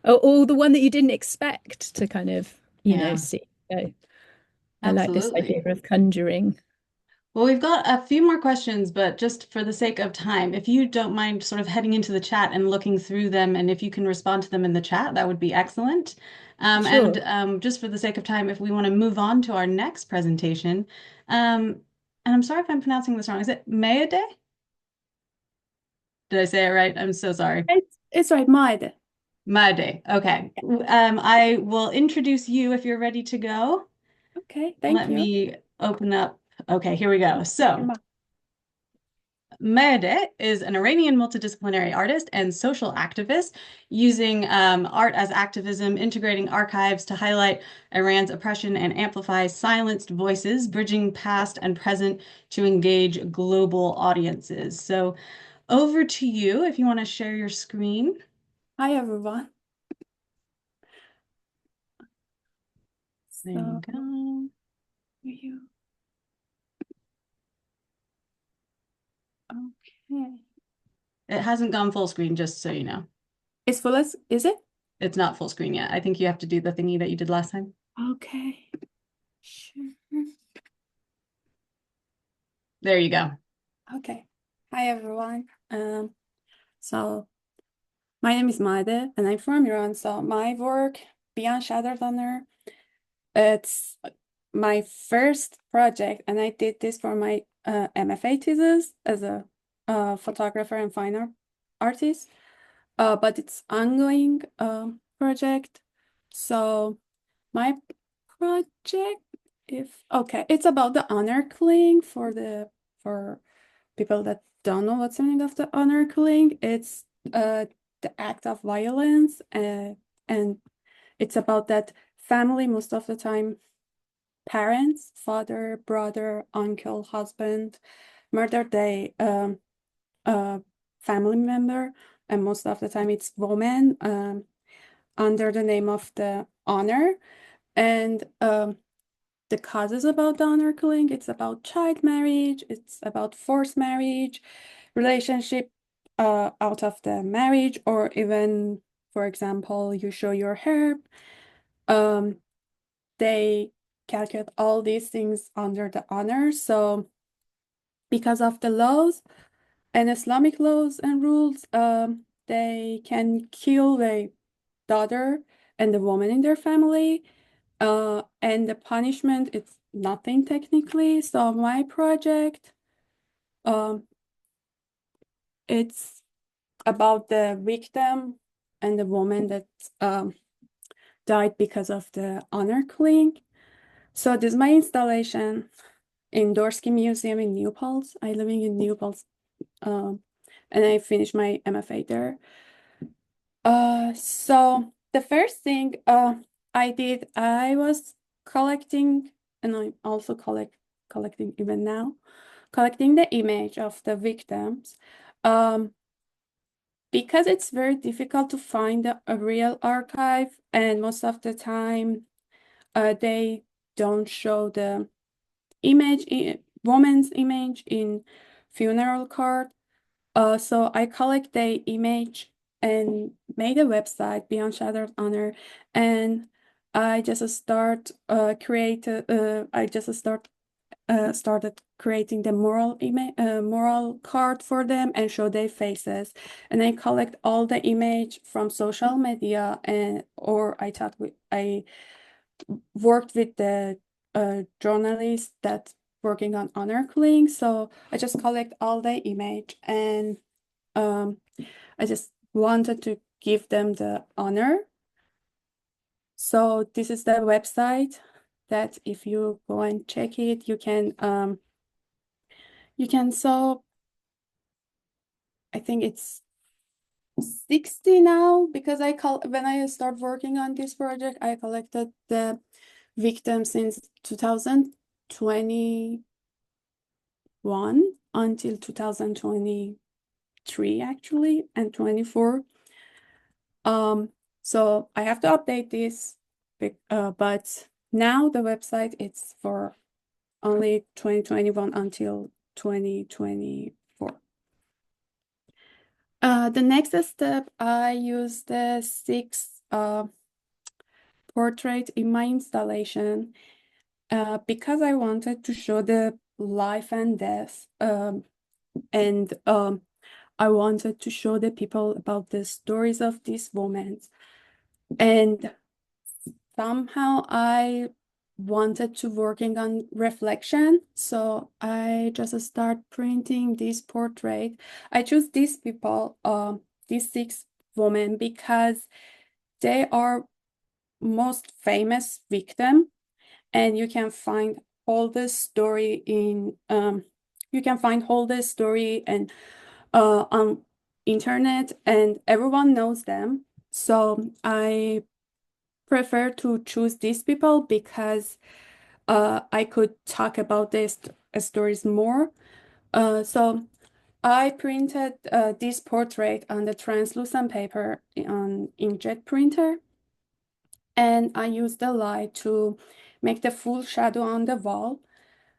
or the one that you didn't expect to kind of, Yeah, see. So I like this idea absolutely. of conjuring. Well, we've got a few more questions, but just for the sake of time, if you don't mind sort of heading into the chat and looking through them, and if you can respond to them in the chat, that would be excellent. And Sure. just for the sake of time, if we want to move on to our next presentation, um, and I'm sorry if I'm pronouncing this wrong. Is it Maedeh? Did I say it right? I'm so sorry. It's right, Maedeh. Maedeh. Okay. I will introduce you if you're ready to go. Okay, thank Let you. me open up. Okay, here we go. So. Maedeh is an Iranian multidisciplinary artist and social activist using art as activism, integrating archives to highlight Iran's oppression and amplify silenced voices, bridging past and present to engage global audiences. So over to you if you want to share your screen. Hi, everyone. There you So, go. you, okay. It hasn't gone full screen, just so you know. It's full as, is it? It's not full screen yet. I think you have to do the thingy that you did last time. Okay, sure. There you go. Okay. Hi, everyone. So my name is Maedeh, and I'm from Iran. So my work, Beyond Shattered Honor, it's my first project, and I did this for my MFA thesis as a photographer and fine art artist. but it's ongoing project. So my project, if okay, it's about the honor killing for people that don't know what's the meaning of the honor killing. It's the act of violence, and it's about that family most of the time, parents, father, brother, uncle, husband, murder they family member, and most of the time it's woman under the name of the honor. And the causes about the honor killing, it's about child marriage, it's about forced marriage, relationship out of the marriage, or even, for example, you show your hair. Um, they calculate all these things under the honor. So because of the laws and Islamic laws and rules, they can kill the daughter and the woman in their family. And the punishment, it's nothing technically. So my project, um, it's about the victim and the woman that um, died because of the honor killing. So this is my installation in Dorsky Museum in New Paltz. I living in New Paltz, and I finished my MFA there. So the first thing I did, I was collecting, and I'm also collecting even now, collecting the image of the victims. Um, because it's very difficult to find a real archive, and most of the time, they don't show the image, woman's image in funeral card. So I collect the image and made a website Beyond Shattered Honor, and I just started creating the moral card for them and show their faces, and I collect all the image from social media, and or I worked with the journalist that working on honor killing, so I just collect all the image, and um, I just wanted to give them the honor. So this is the website that if you go and check it, you can so I think it's 60 now, because when I start working on this project, I collected the victims since 2021 until 2023 actually, and 24. So I have to update this, but now the website it's for only 2021 until 2024. The next step, I use the 6 portrait in my installation because I wanted to show the life and death, and I wanted to show the people about the stories of these women. And somehow I wanted to working on reflection, so I just start printing this portrait. I choose these people, these 6 women, because they are most famous victim, and you can find all the story in you can find all the story and on internet, and everyone knows them. So I prefer to choose these people because I could talk about these stories more. So I printed this portrait on the translucent paper on inkjet printer, and I used the light to make the full shadow on the wall.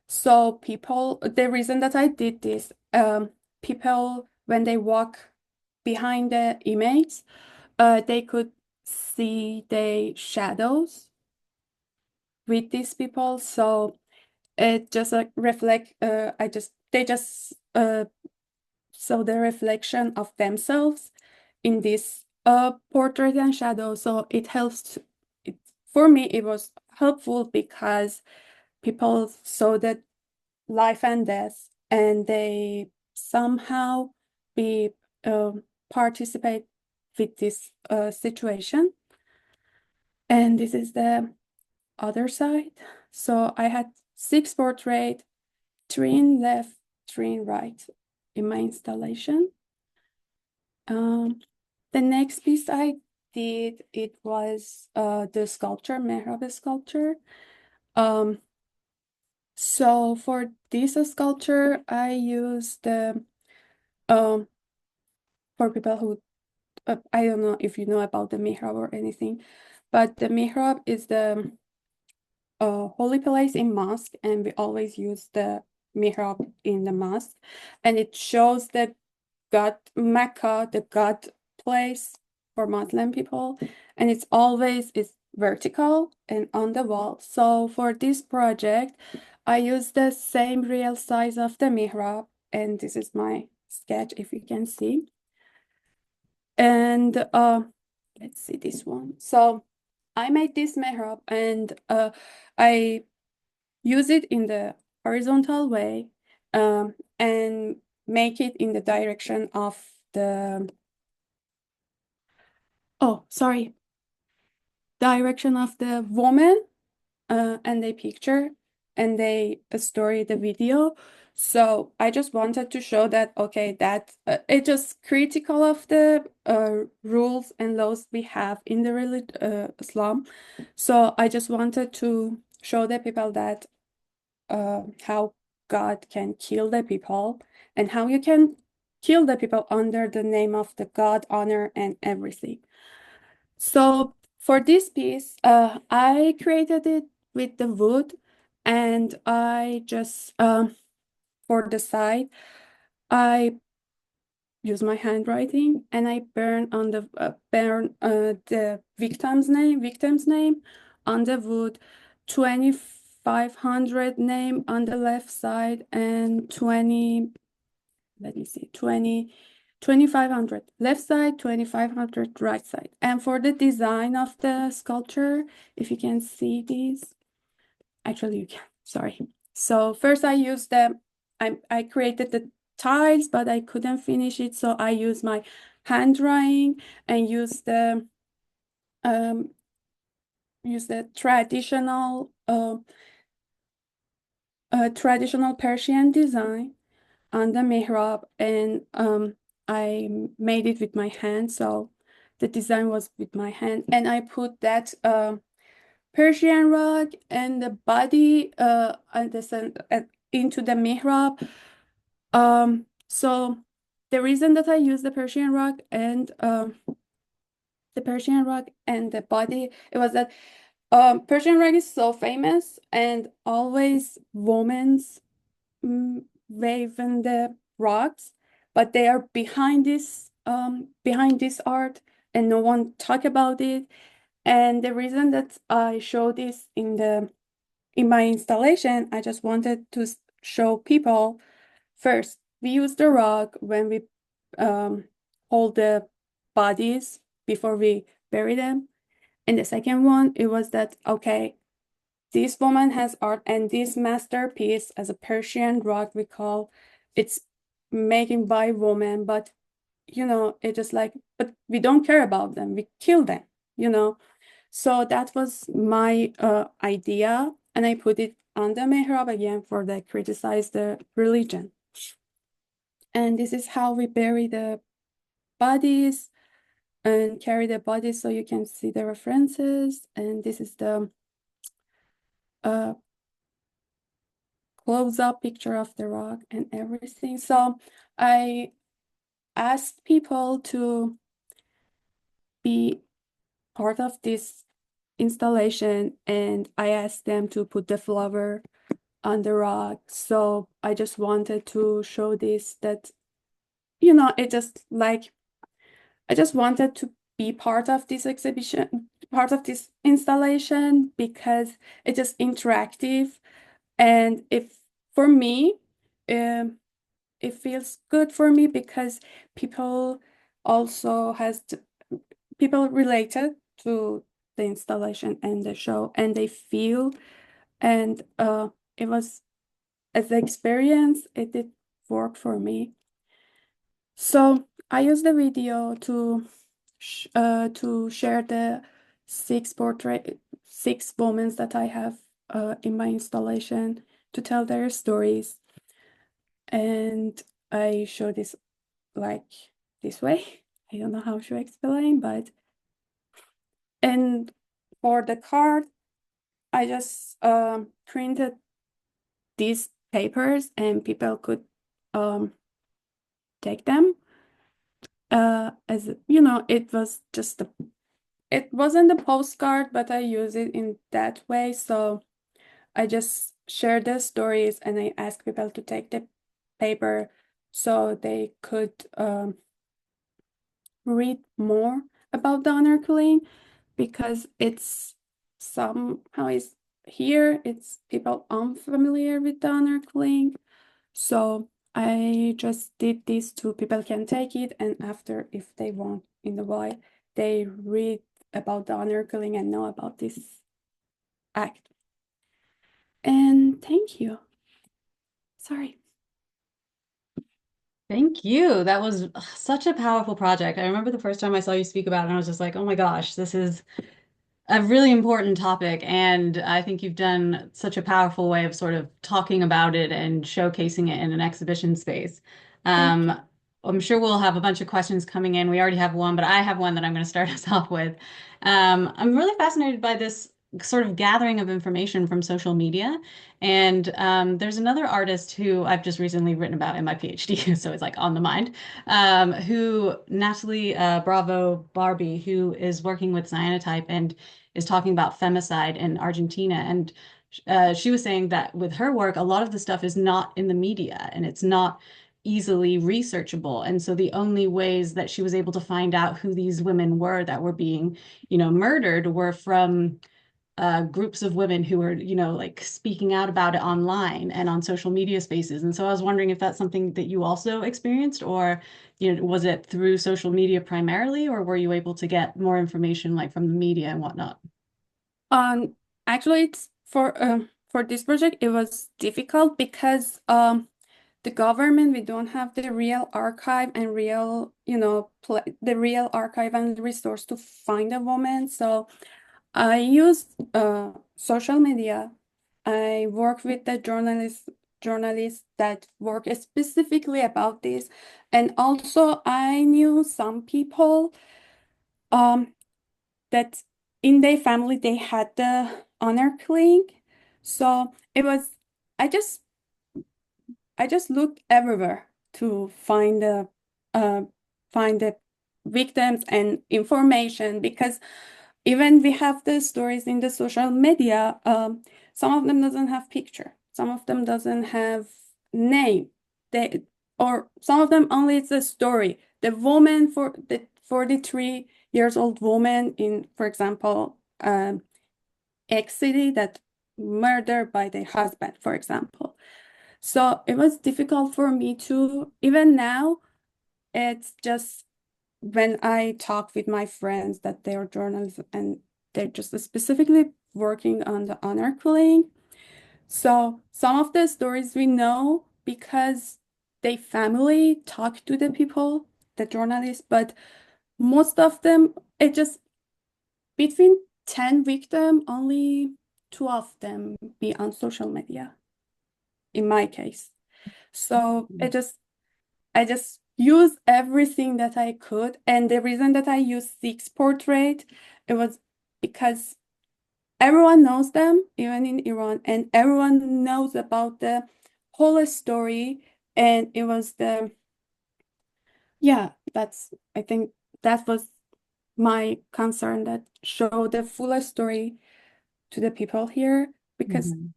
So the reason that I did this, people, when they walk behind the image, they could see the shadows with these people. So it just like reflect, they just saw the reflection of themselves in this portrait and shadow. So it helps, for me, it was helpful because people saw that life and death, and they somehow be participate with this situation. And this is the other side. So I had 6 portraits, 3 in left, 3 in right in my installation. The next piece I did, it was the sculpture, Mehrab sculpture. So for this sculpture, I used the for people who I don't know if you know about the mihrab or anything, but the mihrab is the holy place in mosque, and we always use the mihrab in the mosque, and it shows the God Mecca, the God place for Muslim people, and it's always is vertical and on the wall. So for this project, I use the same real size of the mihrab, and this is my sketch if you can see. And let's see this one. So I made this mihrab, and I use it in the horizontal way, and make it in the direction of the direction of the woman, and they picture and they story the video. So I just wanted to show that, okay, that it just critical of the rules and laws we have in the Islam. So I just wanted to show the people that how God can kill the people and how you can kill the people under the name of the God, honor, and everything. So for this piece, I created it with the wood, and I just for the side, I use my handwriting and I burn the victim's name on the wood, 2500 name on the left side, and 20, let me see, 2500 left side, 2500 right side. And for the design of the sculpture, if you can see these, actually you can, sorry. So first I created the tiles, but I couldn't finish it. So I used my hand and um, use the traditional Persian design on the mihrab, and I made it with my hand. So the design was with my hand, and I put that Persian rug and the body into the mihrab. So the reason that I use the Persian rug and the body, it was that Persian rug is so famous, and always women's waving the rugs, but they are behind this art, and no one talk about it. And the reason that I show this in my installation, I just wanted to show people, first, we use the rug when we hold the bodies before we bury them. And the second one, it was that, okay, this woman has art, and this masterpiece as a Persian rug, we call it's making by woman, but it just like, but we don't care about them, we kill them, you know. So that was my idea, and I put it on the mihrab again for the criticize the religion. And this is how we bury the bodies and carry the bodies, so you can see the references. And this is the uh, close-up picture of the rock and everything. So I asked people to be part of this installation, and I asked them to put the flower on the rock. So I just wanted to show this, that it just like I just wanted to be part of this exhibition, part of this installation, because it's just interactive, and if for me, it feels good for me because people also people related to the installation and the show, and they feel, and it was, as the experience, it did work for me. So I used the video to to share the six women that I have in my installation to tell their stories. And I show this like this way. I don't know how to explain, but and for the card, I just printed these papers and people could take them. As you know, it wasn't a postcard, but I use it in that way. So I just share the stories and I ask people to take the paper so they could read more about the honor killing, because it's somehow is here it's people unfamiliar with the honor killing. So I just did this so people can take it, and after, if they want in the while, they read about the honor killing and know about this act. And thank you. Sorry. Thank you. That was such a powerful project. I remember the first time I saw you speak about it, and I was just like, oh my gosh, this is a really important topic. And I think you've done such a powerful way of sort of talking about it and showcasing it in an exhibition space. Thank you. Um, I'm sure we'll have a bunch of questions coming in. We already have one, but I have one that I'm going to start us off with. I'm really fascinated by this sort of gathering of information from social media. And there's another artist who I've just recently written about in my PhD, so it's like on the mind, who Natalie Bravo Barbie, who is working with cyanotype and is talking about femicide in Argentina. And she was saying that with her work, a lot of the stuff is not in the media and it's not easily researchable. And so the only ways that she was able to find out who these women were that were being, murdered were from groups of women who were, like speaking out about it online and on social media spaces. And so I was wondering if that's something that you also experienced, or, was it through social media primarily, or were you able to get more information like from the media and whatnot? Um, Actually, it's for this project, it was difficult because the government, we don't have the real archive and real, the real archive and resource to find a woman. So I used social media. I work with the journalists that work specifically about this, and also I knew some people um that in their family they had the honor killing. So it was I just I just looked everywhere to uh find the victims and information, because even we have the stories in the social media, some of them doesn't have picture, some of them doesn't have name, they or some of them only it's a story. The woman, for the 43 years old woman in, for example, X city, that murdered by the husband, for example. So it was difficult for me to, even now, it's just when I talk with my friends that they are journalists and they're just specifically working on the honor killing. So some of the stories we know because they family talk to the people, the journalists, but most of them, it just between 10 victims, only two of them be on social media, in my case. So I just used everything that I could. And the reason that I used six portrait, it was because everyone knows them, even in Iran, and everyone knows about the whole story. And it was yeah, I think that was my concern, that show the full story to the people here, because Mhm.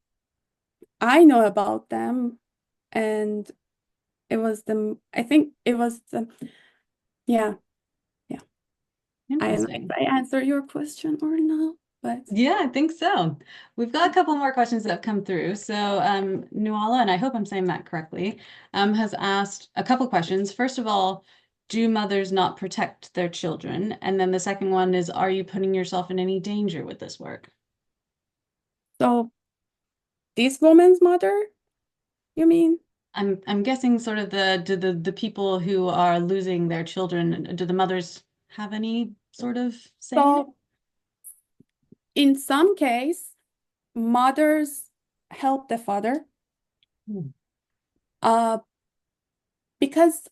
I know about them, and I think it was yeah, yeah. I don't know if Interesting. I answer your question or not, but Yeah, I think so. We've got a couple more questions that have come through. So, Nuala, and I hope I'm saying that correctly, has asked a couple questions. First of all, do mothers not protect their children? And then the second one is, are you putting yourself in any danger with this work? so this woman's mother, you mean? I'm guessing sort of the do the people who are losing their children, do the mothers? have any sort of say in it? So in some case, mothers help the father, Hmm. uh, because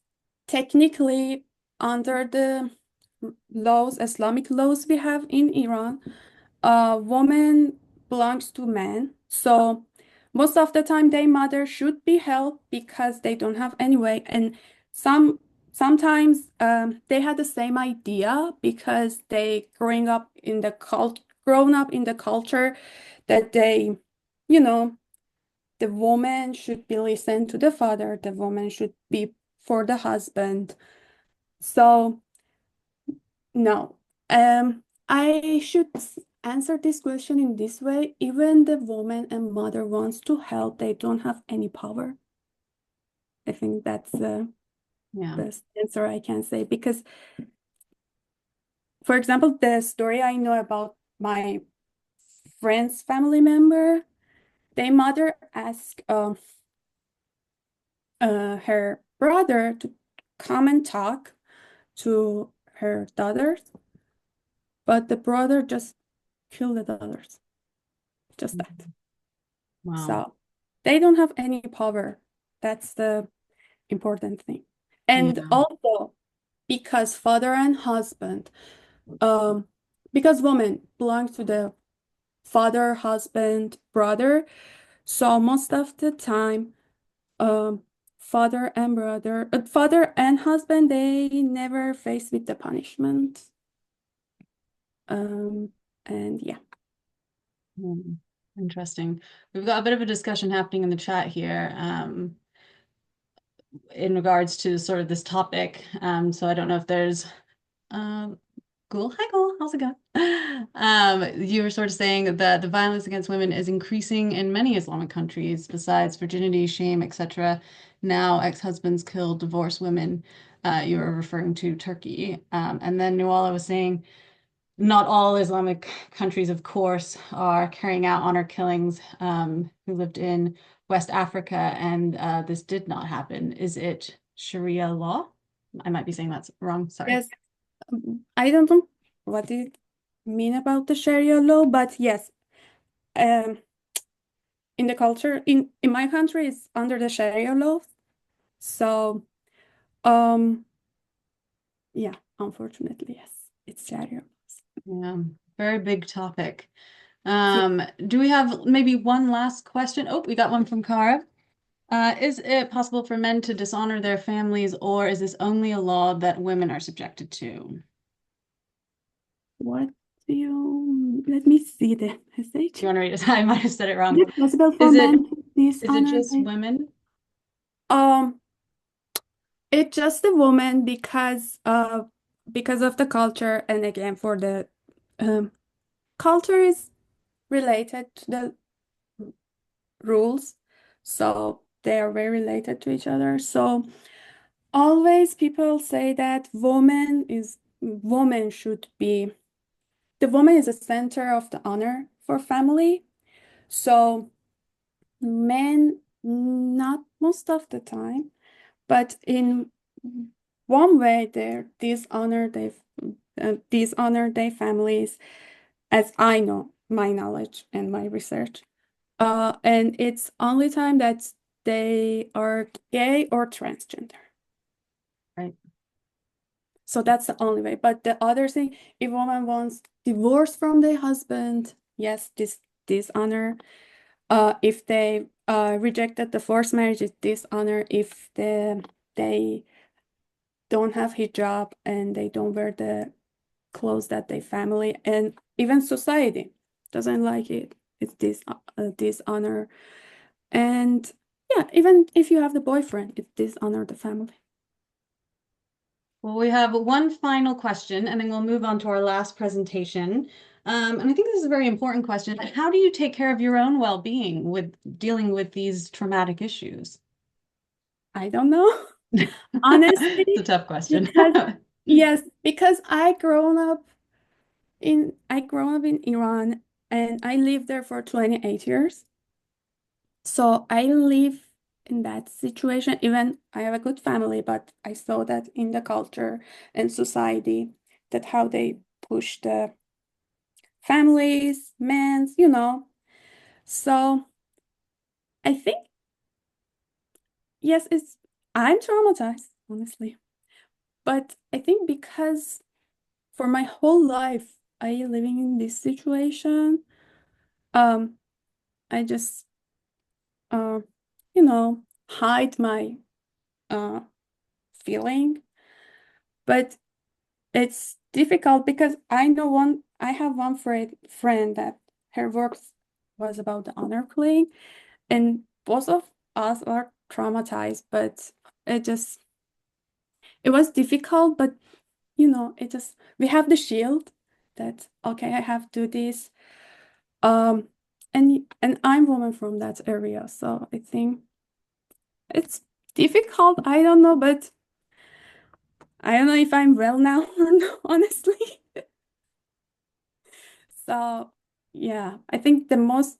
technically under the laws, Islamic laws we have in Iran, a woman belongs to men. So most of the time, their mother should be helped because they don't have any way. And sometimes they had the same idea because they grown up in the culture that they, you know, the woman should be listened to the father, the woman should be for the husband. So no. I should answer this question in this way. Even the woman and mother wants to help, they don't have any power. I think that's the Yeah. best answer I can say. Because, for example, the story I know about my friend's family member, their mother asked her brother to come and talk to her daughters, but the brother just killed the daughters. Just that. Wow. So they don't have any power. That's the important thing. And Yeah. also because father and husband, um, because woman belongs to the father, husband, brother. So most of the time, um, father and husband, they never face with the punishment. Um, and yeah. Hmm. Interesting. We've got a bit of a discussion happening in the chat here, in regards to sort of this topic. So I don't know if there's Ghoul. Hi, Ghoul. How's it going? You were sort of saying that the violence against women is increasing in many Islamic countries, besides virginity, shame, etc. Now, ex-husbands kill divorced women. You were referring to Turkey. And then Nuala was saying not all Islamic countries, of course, are carrying out honor killings. Who lived in West Africa, and this did not happen. Is it Sharia law? I might be saying that's wrong. Sorry. Yes, I don't know what do you mean about the Sharia law, but yes, um, in the culture in my country, it's under the Sharia law. So, um, yeah, unfortunately, yes, it's Sharia laws. Yeah, very big topic. Yeah. Do we have maybe one last question? Oh, we got one from Cara. Is it possible for men to dishonor their families, or is this only a law that women are subjected to? What do you? Let me see the Do message. you want to read it? I might have said it Is wrong. it possible for Is it men to is it dishonor just their? women? Um, it's just a woman because of the culture, and again for the um culture is related to the rules, so they are very related to each other. So always people say that woman should be the woman is the center of the honor for family. So men, not most of the time, but in one way, dishonor their families, as I know, my knowledge and my research. And it's only time that they are gay or transgender. Right. So that's the only way. But the other thing, if woman wants divorce from their husband, yes, this dishonor. If they rejected the forced marriage, it's dishonor. If they don't have hijab and they don't wear the clothes that they family and even society doesn't like it, it's dishonor. And yeah, even if you have the boyfriend, it's dishonor the family. Well, we have one final question, and then we'll move on to our last presentation. And I think this is a very important question. How do you take care of your own well-being with dealing with these traumatic issues? I don't know, It's a honestly, tough question. because yes, because I grew up in Iran and I lived there for 28 years. So I live in that situation. Even I have a good family, but I saw that in the culture and society. that how they push the families, men. So I think, yes, I'm traumatized, honestly. But I think because for my whole life, I living in this situation, um, I just, uh, hide my uh, feeling. But it's difficult because I have one friend that her work was about the honor killing, and both of us are traumatized, but it just, it was difficult, but we have the shield that, okay, I have to do this. Um, and I'm woman from that area, so I think it's difficult. I don't know, but I don't know if I'm well now or not, honestly. So yeah, I think the most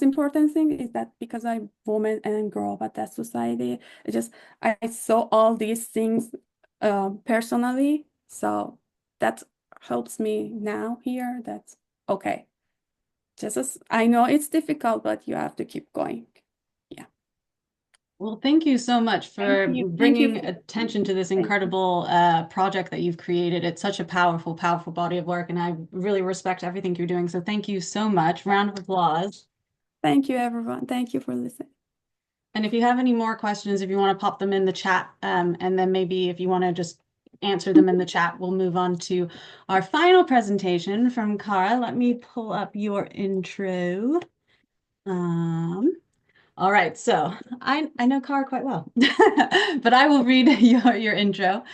important thing is that because I'm woman and grow up at that society, I saw all these things personally. So that helps me now here. That's okay. Just as I know it's difficult, but you have to keep going. Yeah. Well, thank you so much Thank for you. Thank you bringing for attention to this thank you. incredible project that you've created. It's such a powerful, powerful body of work, and I really respect everything you're doing. So thank you so much. Round of applause. Thank you, everyone. Thank you for listening. And if you have any more questions, if you want to pop them in the chat, and then maybe if you want to just answer them in the chat, we'll move on to our final presentation from Cara. Let me pull up your intro. Um, all right, so I know Cara quite well, but I will read your intro.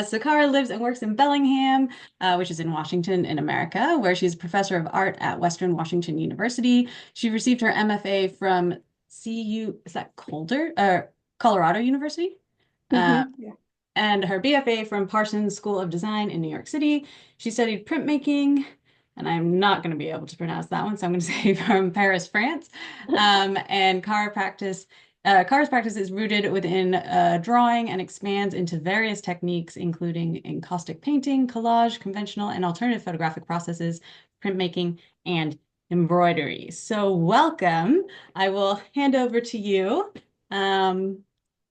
So Cara lives and works in Bellingham, which is in Washington in America, where she's a professor of art at Western Washington University. She received her MFA from CU, is that Colorado University? Uh, Yeah. and her BFA from Parsons School of Design in New York City. She studied printmaking, and I'm not going to be able to pronounce that one, so I'm going to say from Paris, France. And Cara's practice is rooted within drawing and expands into various techniques, including encaustic painting, collage, conventional and alternative photographic processes, printmaking, and embroidery. So welcome. I will hand over to you.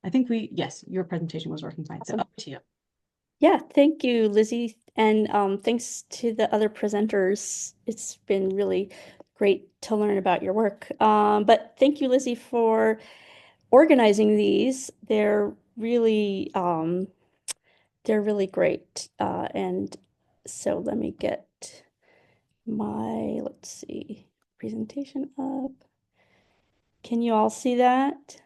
I think yes, your presentation was working fine. So up to you. Yeah, thank you, Lizzie. And thanks to the other presenters. It's been really great to learn about your work. But thank you, Lizzie, for organizing these. They're really great. And so let me get my, let's see, presentation up. Can you all see that?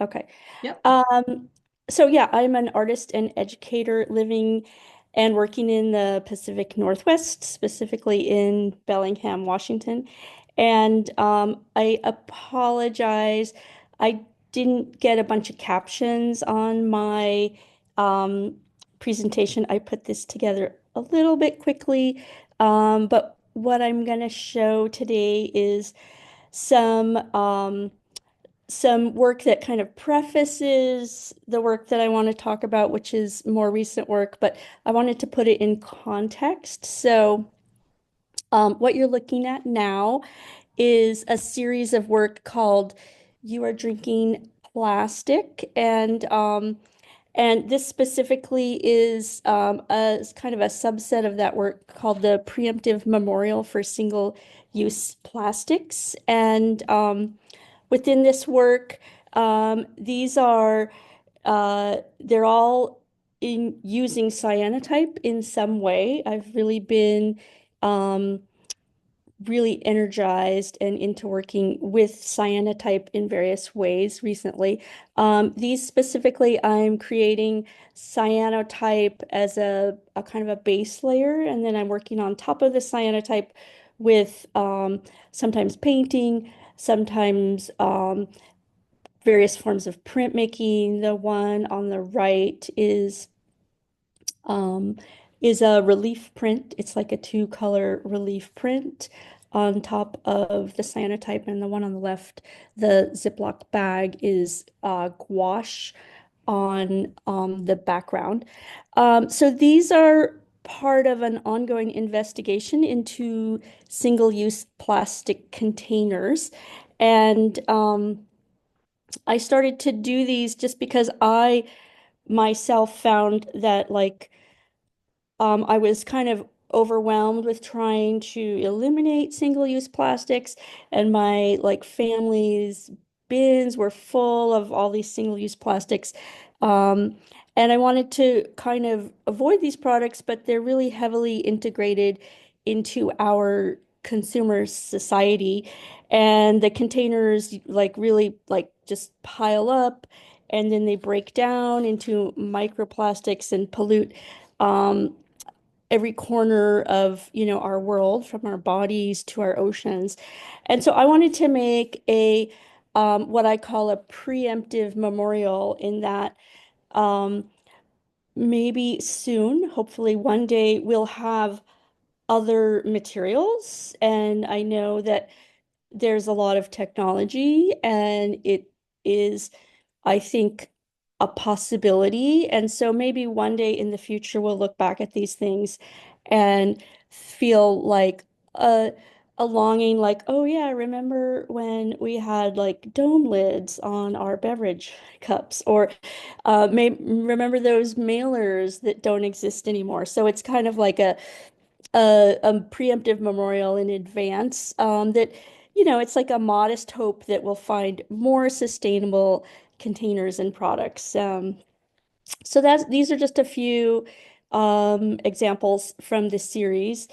Okay. Yep. So yeah, I'm an artist and educator living and working in the Pacific Northwest, specifically in Bellingham, Washington. And I apologize. I didn't get a bunch of captions on my um, presentation. I put this together a little bit quickly. But what I'm going to show today is some some work that kind of prefaces the work that I want to talk about, which is more recent work, but I wanted to put it in context. So, what you're looking at now is a series of work called "You Are Drinking Plastic," and this specifically is a kind of a subset of that work called the Preemptive Memorial for Single-Use Plastics, and within this work, they're all in using cyanotype in some way. I've really been um, really energized and into working with cyanotype in various ways recently. These specifically, I'm creating cyanotype as a kind of a base layer, and then I'm working on top of the cyanotype with sometimes painting, sometimes various forms of printmaking. The one on the right um, is a relief print. It's like a two-color relief print on top of the cyanotype, and the one on the left, the Ziploc bag, is gouache on the background. So these are part of an ongoing investigation into single-use plastic containers. And I started to do these just because I myself found that I was kind of overwhelmed with trying to eliminate single-use plastics, and my family's bins were full of all these single-use plastics. Um, and I wanted to kind of avoid these products, but they're really heavily integrated into our consumer society. And the containers really just pile up, and then they break down into microplastics and pollute um, every corner of, our world, from our bodies to our oceans. And so I wanted to make a what I call a preemptive memorial, in that um, maybe soon, hopefully one day, we'll have other materials. And I know that there's a lot of technology, and it is, I think, a possibility. And so maybe one day in the future, we'll look back at these things and feel like a longing, like, oh yeah, remember when we had dome lids on our beverage cups, or may remember those mailers that don't exist anymore. So it's kind of like a preemptive memorial in advance, that, it's like a modest hope that we'll find more sustainable containers and products. So these are just a few examples from this series.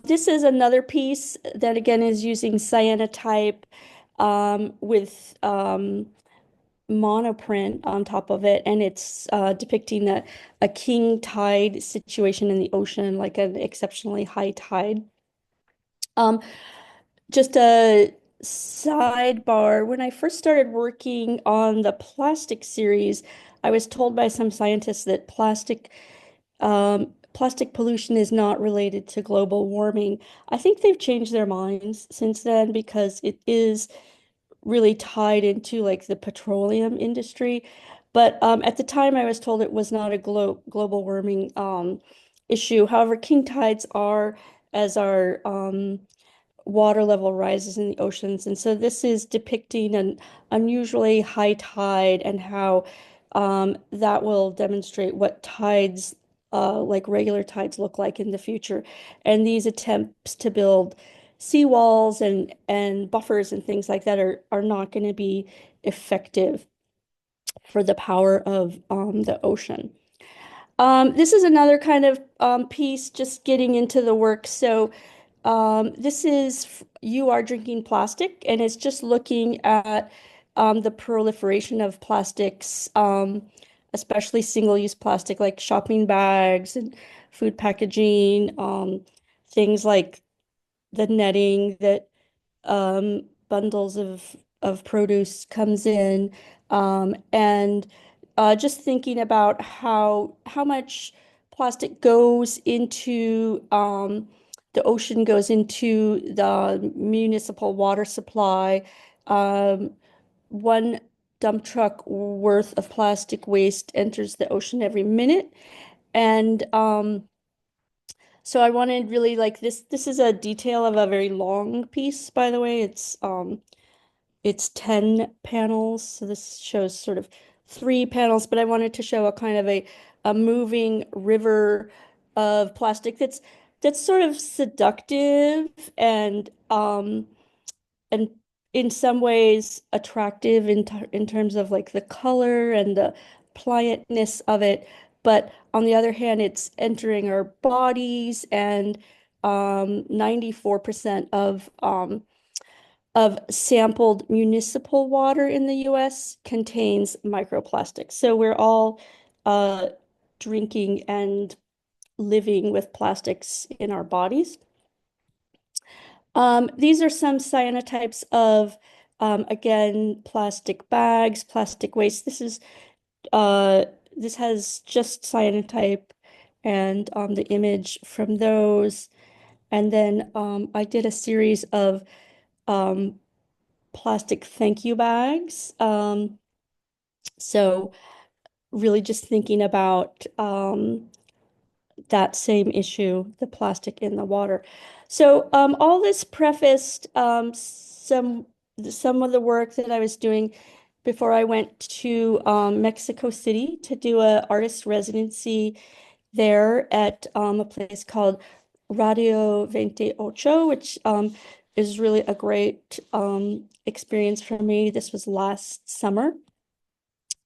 This is another piece that again is using cyanotype with monoprint on top of it, and it's depicting a king tide situation in the ocean, like an exceptionally high tide. Um, just a sidebar, when I first started working on the plastic series, I was told by some scientists that plastic pollution is not related to global warming. I think they've changed their minds since then, because it is really tied into the petroleum industry. But at the time, I was told it was not a global warming issue. However, king tides are, as our water level rises in the oceans. And so this is depicting an unusually high tide, and how that will demonstrate what tides, like regular tides, look like in the future. And these attempts to build seawalls and buffers and things like that are not going to be effective for the power of the ocean. This is another kind of piece, just getting into the work. So this is You Are Drinking Plastic, and it's just looking at the proliferation of plastics, especially single-use plastic, like shopping bags and food packaging, things like the netting that bundles of produce comes in, and just thinking about how much plastic goes into the ocean, goes into the municipal water supply. Um, one dump truck worth of plastic waste enters the ocean every minute, and so I wanted really this is a detail of a very long piece, by the way. It's 10 panels, so this shows sort of 3 panels, but I wanted to show a kind of a moving river of plastic that's sort of seductive, and in some ways attractive in terms of the color and the pliantness of it. But on the other hand, it's entering our bodies, and 94% of sampled municipal water in the US contains microplastics. So we're all uh, drinking and living with plastics in our bodies. These are some cyanotypes of, again, plastic bags, plastic waste. This has just cyanotype and the image from those. And then I did a series of um, plastic thank you bags. So really just thinking about that same issue, the plastic in the water. So all this prefaced some of the work that I was doing before I went to Mexico City to do an artist residency there at a place called Radio 28, which is really a great experience for me. This was last summer.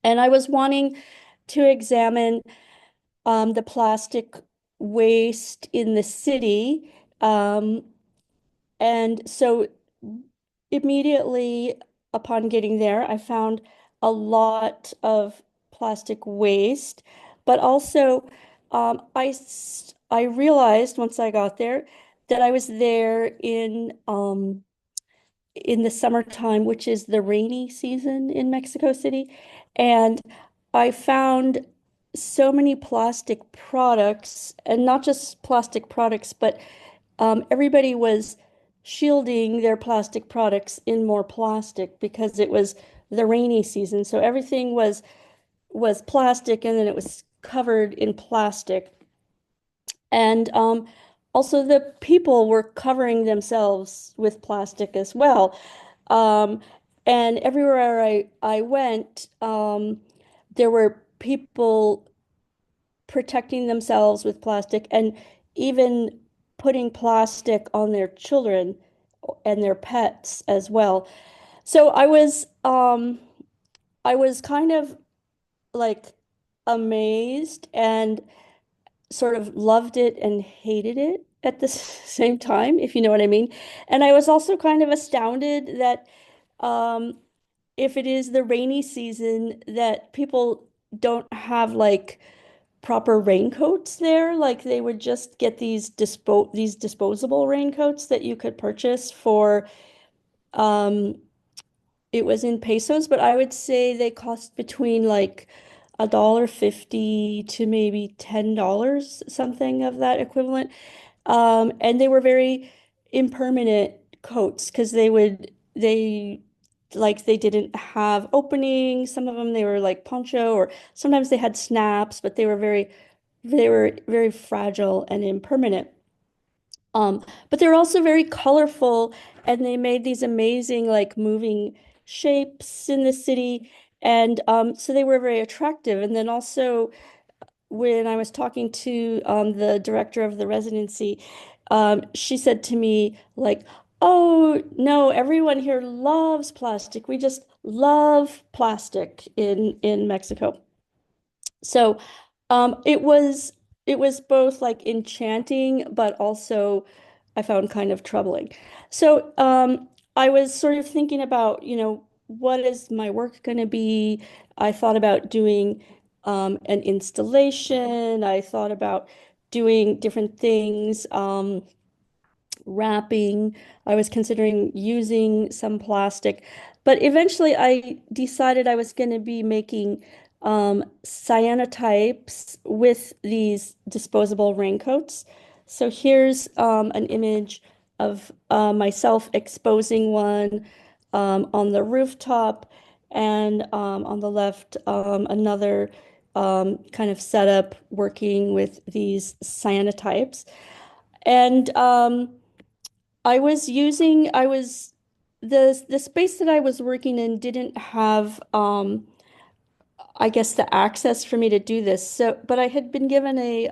And I was wanting to examine the plastic waste in the city. And so immediately upon getting there, I found a lot of plastic waste, but also I realized once I got there that I was there in the summertime, which is the rainy season in Mexico City. And I found so many plastic products, and not just plastic products, but everybody was shielding their plastic products in more plastic because it was the rainy season. So everything was plastic and then it was covered in plastic. And also the people were covering themselves with plastic as well. Um, and everywhere I went, there were people protecting themselves with plastic and even putting plastic on their children and their pets as well. So I was kind of like amazed and sort of loved it and hated it at the same time, if you know what I mean. And I was also kind of astounded that um, if it is the rainy season, that people don't have like proper raincoats there. Like they would just get these disposable raincoats that you could purchase for um, it was in pesos, but I would say they cost between like $1.50 to maybe $10, something of that equivalent. And they were very impermanent coats because they didn't have openings. Some of them they were like poncho, or sometimes they had snaps, but they were very fragile and impermanent. But they're also very colorful, and they made these amazing like moving shapes in the city. And so they were very attractive. And then also when I was talking to the director of the residency, she said to me like, "Oh no, everyone here loves plastic. We just love plastic in Mexico." So it was both like enchanting, but also I found kind of troubling. So I was sort of thinking about, what is my work going to be? I thought about doing an installation. I thought about doing different things. Wrapping. I was considering using some plastic, but eventually I decided I was going to be making cyanotypes with these disposable raincoats. So here's an image of myself exposing one on the rooftop, and on the left, another kind of setup working with these cyanotypes. And I was the space that I was working in didn't have I guess the access for me to do this. So, but I had been given a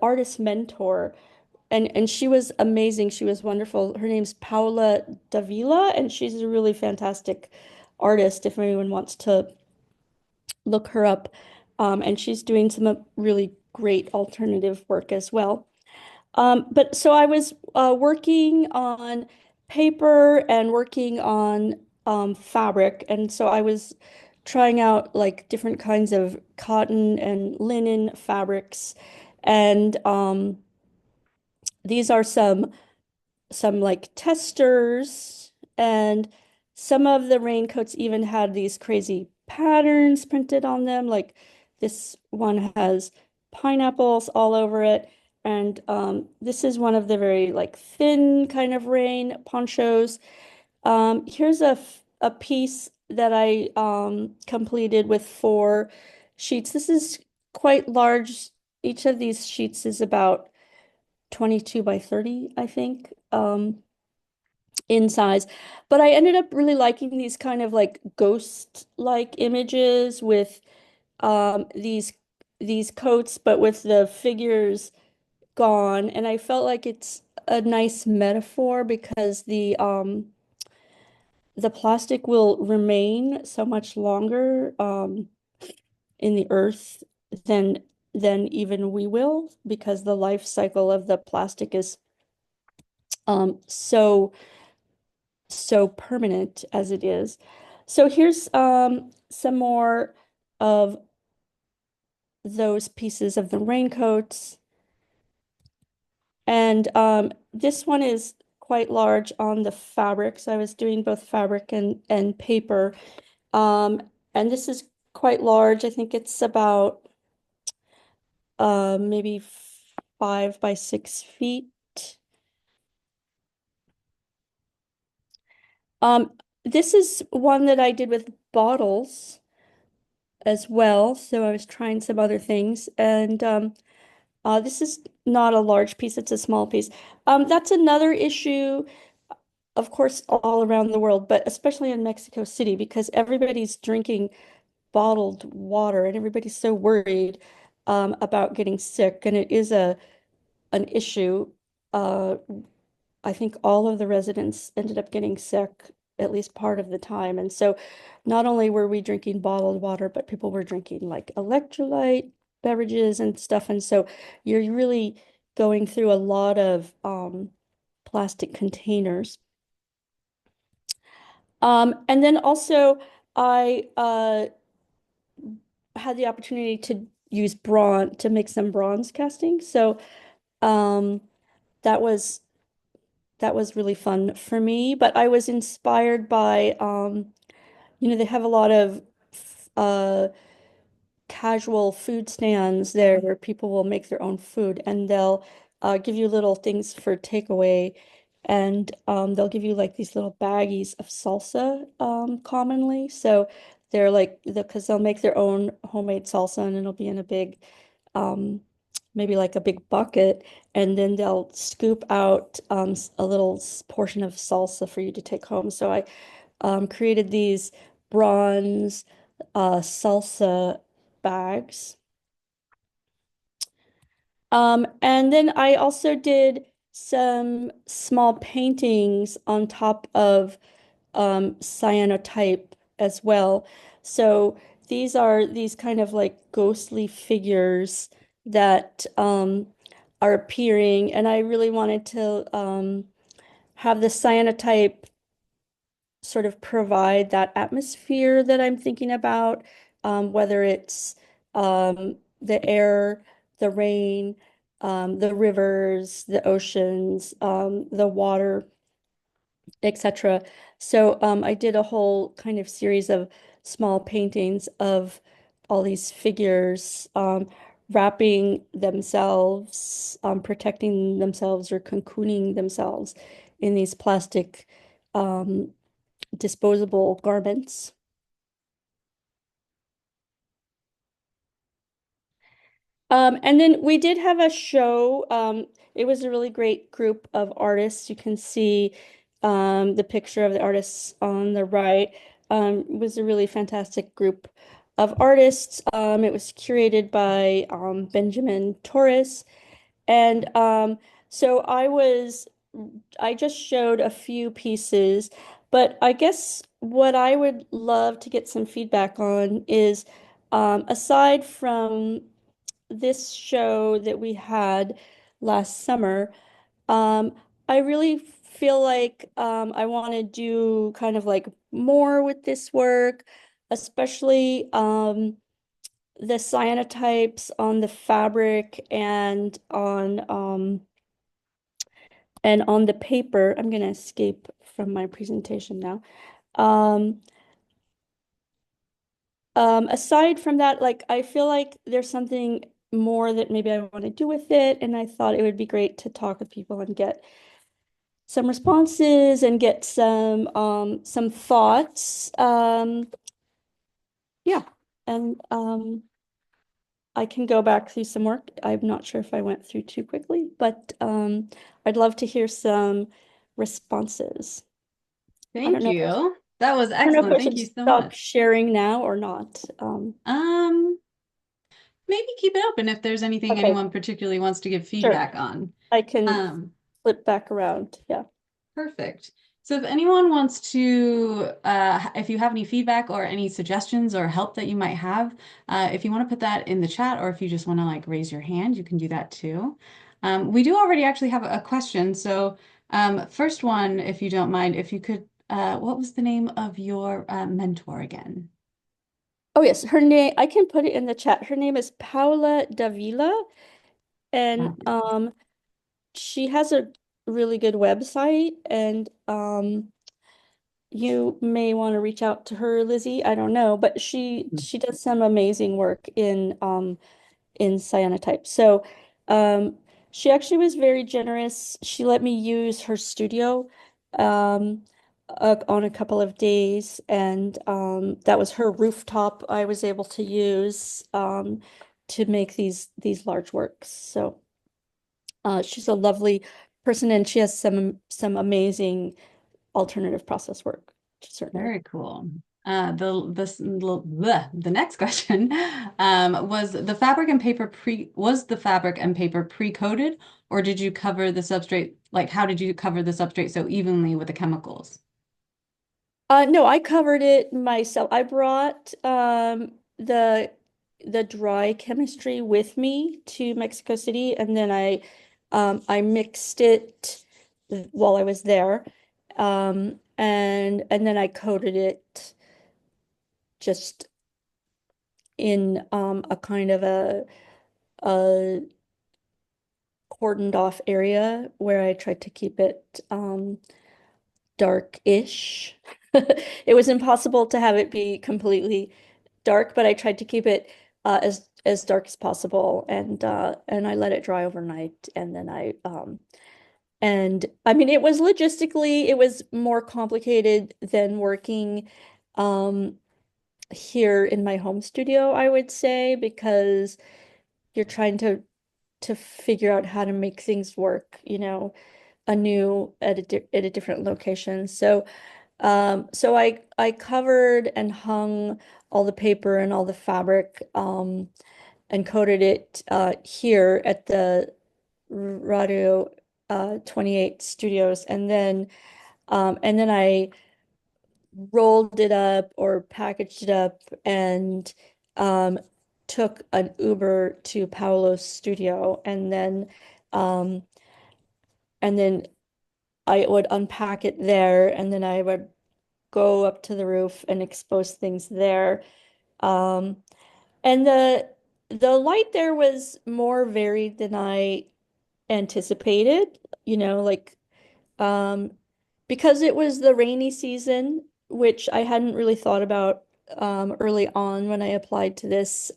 artist mentor, and she was amazing. She was wonderful. Her name's Paula Davila, and she's a really fantastic artist if anyone wants to look her up. And she's doing some really great alternative work as well. But so I was working on paper and working on fabric. And so I was trying out like different kinds of cotton and linen fabrics. And these are some like testers, and some of the raincoats even had these crazy patterns printed on them. Like this one has pineapples all over it. And this is one of the very like thin kind of rain ponchos. Here's a piece that I completed with 4 sheets. This is quite large. Each of these sheets is about 22 by 30, I think, in size. But I ended up really liking these kind of like ghost-like images with these coats, but with the figures gone. And I felt like it's a nice metaphor because the plastic will remain so much longer in the earth than even we will, because the life cycle of the plastic is so permanent as it is. So here's some more of those pieces of the raincoats. And this one is quite large on the fabric. So I was doing both fabric and paper. Um, and this is quite large. I think it's about maybe 5 by 6 feet. Um, this is one that I did with bottles as well. So I was trying some other things. And this is not a large piece, it's a small piece. That's another issue, of course, all around the world, but especially in Mexico City, because everybody's drinking bottled water and everybody's so worried about getting sick. And it is an issue. Uh, I think all of the residents ended up getting sick at least part of the time. And so not only were we drinking bottled water, but people were drinking like electrolyte beverages and stuff. And so you're really going through a lot of plastic containers. And then also I had the opportunity to use bronze to make some bronze casting. So um, that was really fun for me. But I was inspired by they have a lot of uh, casual food stands there where people will make their own food, and they'll give you little things for takeaway, and they'll give you like these little baggies of salsa commonly. So they're like because they'll make their own homemade salsa, and it'll be in a big um, maybe like a big bucket, and then they'll scoop out a little portion of salsa for you to take home. So I created these bronze salsa bags. And then I also did some small paintings on top of cyanotype as well. So these are these kind of like ghostly figures that are appearing, and I really wanted to have the cyanotype sort of provide that atmosphere that I'm thinking about, whether it's the air, the rain, the rivers, the oceans, the water, etc. So I did a whole kind of series of small paintings of all these figures wrapping themselves, protecting themselves or cocooning themselves in these plastic um, disposable garments. And then we did have a show. It was a really great group of artists. You can see the picture of the artists on the right. It was a really fantastic group of artists. It was curated by Benjamin Torres. And so I just showed a few pieces, but I guess what I would love to get some feedback on is aside from this show that we had last summer, um, I really feel like I want to do kind of like more with this work, especially the cyanotypes on the fabric and on the paper. I'm going to escape from my presentation now. Um, aside from that, like I feel like there's something more that maybe I want to do with it, and I thought it would be great to talk with people and get some responses and get some thoughts. Yeah, and I can go back through some work. I'm not sure if I went through too quickly, but I'd love to hear some responses. I don't Thank know. you. That was I don't know if excellent. I Thank should you so stop much. sharing now or not. Um, Maybe keep it open if there's anything Okay, anyone particularly wants to give sure. feedback on. I can Um, flip back around. Yeah. Perfect. So if anyone wants to, if you have any feedback or any suggestions or help that you might have, if you want to put that in the chat or if you just want to like raise your hand, you can do that too. We do already actually have a question. So first one, if you don't mind, if you could, what was the name of your mentor again? Oh yes, her name, I can put it in the chat. Her name is Paula Davila, and she has a really good website, and you may want to reach out to her, Lizzie. I don't know, but she does some amazing work in cyanotype. So um, she actually was very generous. She let me use her studio um, on a couple of days, and that was her rooftop I was able to use to make these large works. So she's a lovely person, and she has some amazing alternative process work, certainly. Very cool. The next question was the fabric and paper pre-coated, or did you cover the substrate, like how did you cover the substrate so evenly with the chemicals? No, I covered it myself. I brought the dry chemistry with me to Mexico City, and then I mixed it while I was there. And then I coated it just in a kind of a cordoned off area where I tried to keep it dark-ish. It was impossible to have it be completely dark, but I tried to keep it as dark as possible, and I let it dry overnight, and then and I mean it was logistically it was more complicated than working um here in my home studio, I would say, because you're trying to figure out how to make things work, anew at a different location. So I covered and hung all the paper and all the fabric and coated it here at the Radio 28 studios, and then I rolled it up or packaged it up and um, took an Uber to Paolo's studio, um, and then I would unpack it there, and then I would go up to the roof and expose things there. Um, and the light there was more varied than I anticipated, like um, because it was the rainy season, which I hadn't really thought about early on when I applied to this.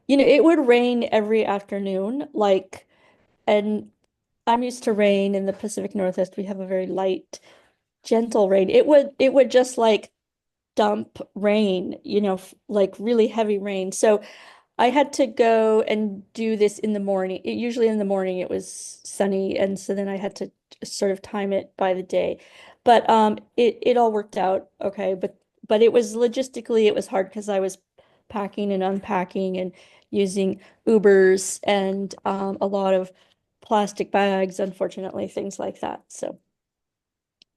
It would rain every afternoon, and I'm used to rain in the Pacific Northwest. We have a very light, gentle rain. It would just like dump rain, like really heavy rain. So I had to go and do this in the morning. Usually in the morning it was sunny, and so then I had to sort of time it by the day. But it all worked out okay. But it was logistically it was hard because I was packing and unpacking and using Ubers and a lot of plastic bags, unfortunately, things like that. So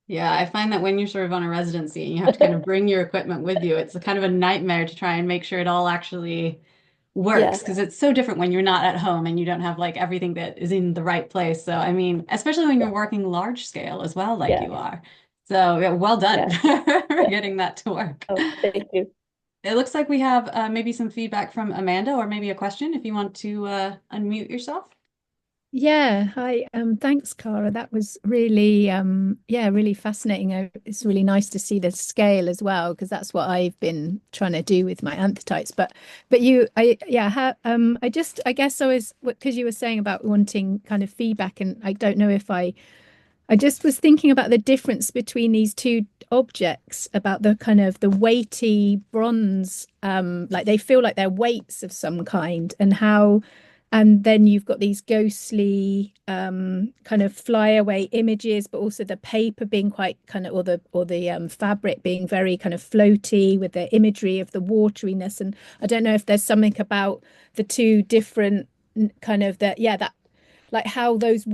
Yeah, I find that when you're sort of on a residency and you have to kind of bring your equipment with you, it's a kind of a nightmare to try and make sure it all actually yeah, works because it's so different when you're not at home and you don't have like everything that is in the right place. So, I mean, especially when yeah, you're working large scale as well, like yeah, you are. So, yeah, well done yeah, for yeah. getting that to work. Oh, thank you. It looks like we have maybe some feedback from Amanda or maybe a question if you want to unmute yourself. Yeah, hi. Thanks, Cara. That was really, yeah, really fascinating. It's really nice to see the scale as well, because that's what I've been trying to do with my anthites. But yeah, I guess I was because you were saying about wanting kind of feedback, and I don't know if I I just was thinking about the difference between these two objects, about the kind of the weighty bronze, like they feel like they're weights of some kind, and how, and then you've got these ghostly kind of flyaway images, but also the paper being quite kind of, or the fabric being very kind of floaty with the imagery of the wateriness. And I don't know if there's something about the two different kind of that, yeah, that like how those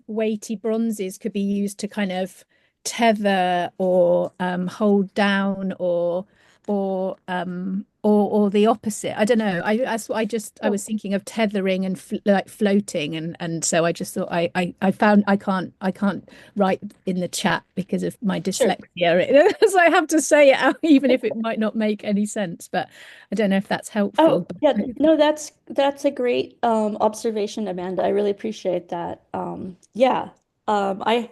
weighty bronzes could be used to kind of tether or hold down or the opposite. I don't know. I Oh, was thinking of tethering and like floating, and so I just thought I found I can't write in the chat because of my sure. dyslexia. So I have to say it out even if it might not make any sense, but I don't know if that's helpful. Oh, yeah, no, that's a great observation, Amanda. I really appreciate that. Yeah. I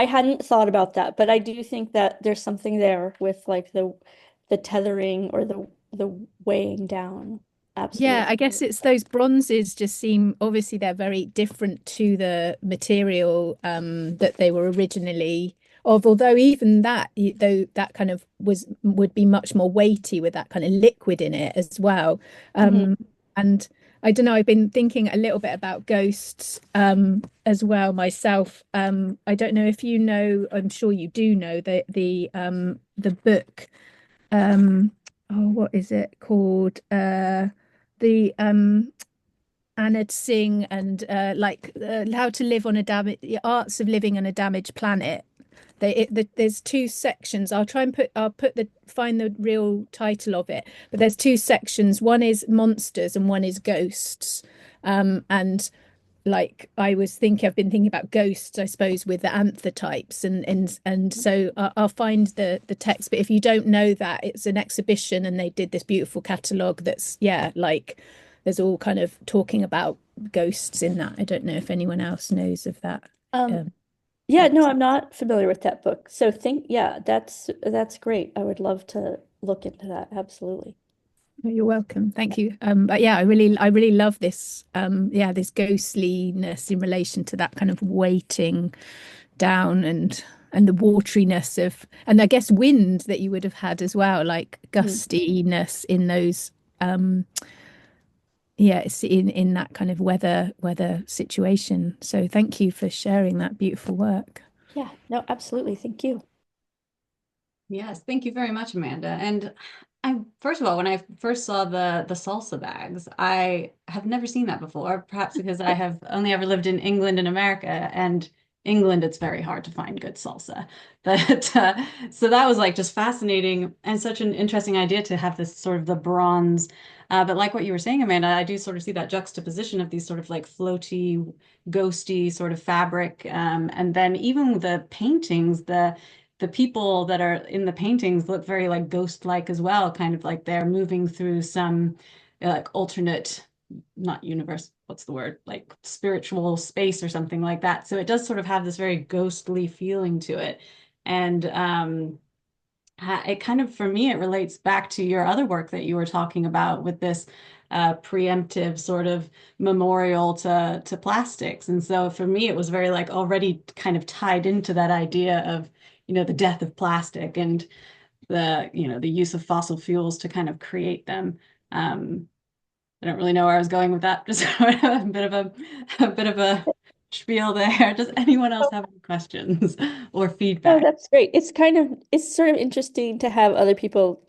hadn't thought about that, but I do think that there's something there with like the tethering or the weighing down. Yeah, Absolutely. I guess it's those bronzes just seem obviously they're very different to the material that they were originally of, although even that though that kind of would be much more weighty with that kind of liquid in it as well. Mhm. And I don't know, I've been thinking a little bit about ghosts as well myself. I don't know if you know, I'm sure you do know the book what is it called? The Anand Singh and How to Live on a Damaged, the Arts of Living on a Damaged Planet. There's two sections. I'll put the find the real title of it, but there's two sections. One is monsters and one is ghosts. And like I've been thinking about ghosts, I suppose, with the anther types, and so I'll find the text. But if you don't know that, it's an exhibition, and they did this beautiful catalogue. That's yeah, like there's all kind of talking about ghosts in that. I don't know if anyone else knows of that Um, um, yeah, no, text. I'm not familiar with that book. So yeah, that's great. I would love to look into that. Absolutely. Oh, you're welcome. Thank you. But yeah, I really love this. Yeah, this ghostliness in relation to that kind of weighting down and the wateriness of, and I guess wind that you would have had as well, like Mhm. gustiness in those. Yeah, it's in that kind of weather situation. So thank you for sharing that beautiful work. Yeah, no, absolutely. Thank you. Yes, thank you very much, Amanda. And I first of all, when I first saw the salsa bags, I have never seen that before, perhaps because I have only ever lived in England and America, and England, it's very hard to find good salsa. But so that was like just fascinating and such an interesting idea to have this sort of the bronze. But like what you were saying, Amanda, I do sort of see that juxtaposition of these sort of like floaty, ghosty sort of fabric. And then even the paintings, the people that are in the paintings look very like ghost-like as well, kind of like they're moving through some like alternate, not universe, what's the word, like spiritual space or something like that. So it does sort of have this very ghostly feeling to it. And it kind of, for me, it relates back to your other work that you were talking about with this preemptive sort of memorial to plastics. And so for me, it was very like already kind of tied into that idea of, the death of plastic and the use of fossil fuels to kind of create them. Um, I don't really know where I was going with that. Just a bit of a spiel there. Does anyone else Oh, have any questions or no, feedback? that's great. It's sort of interesting to have other people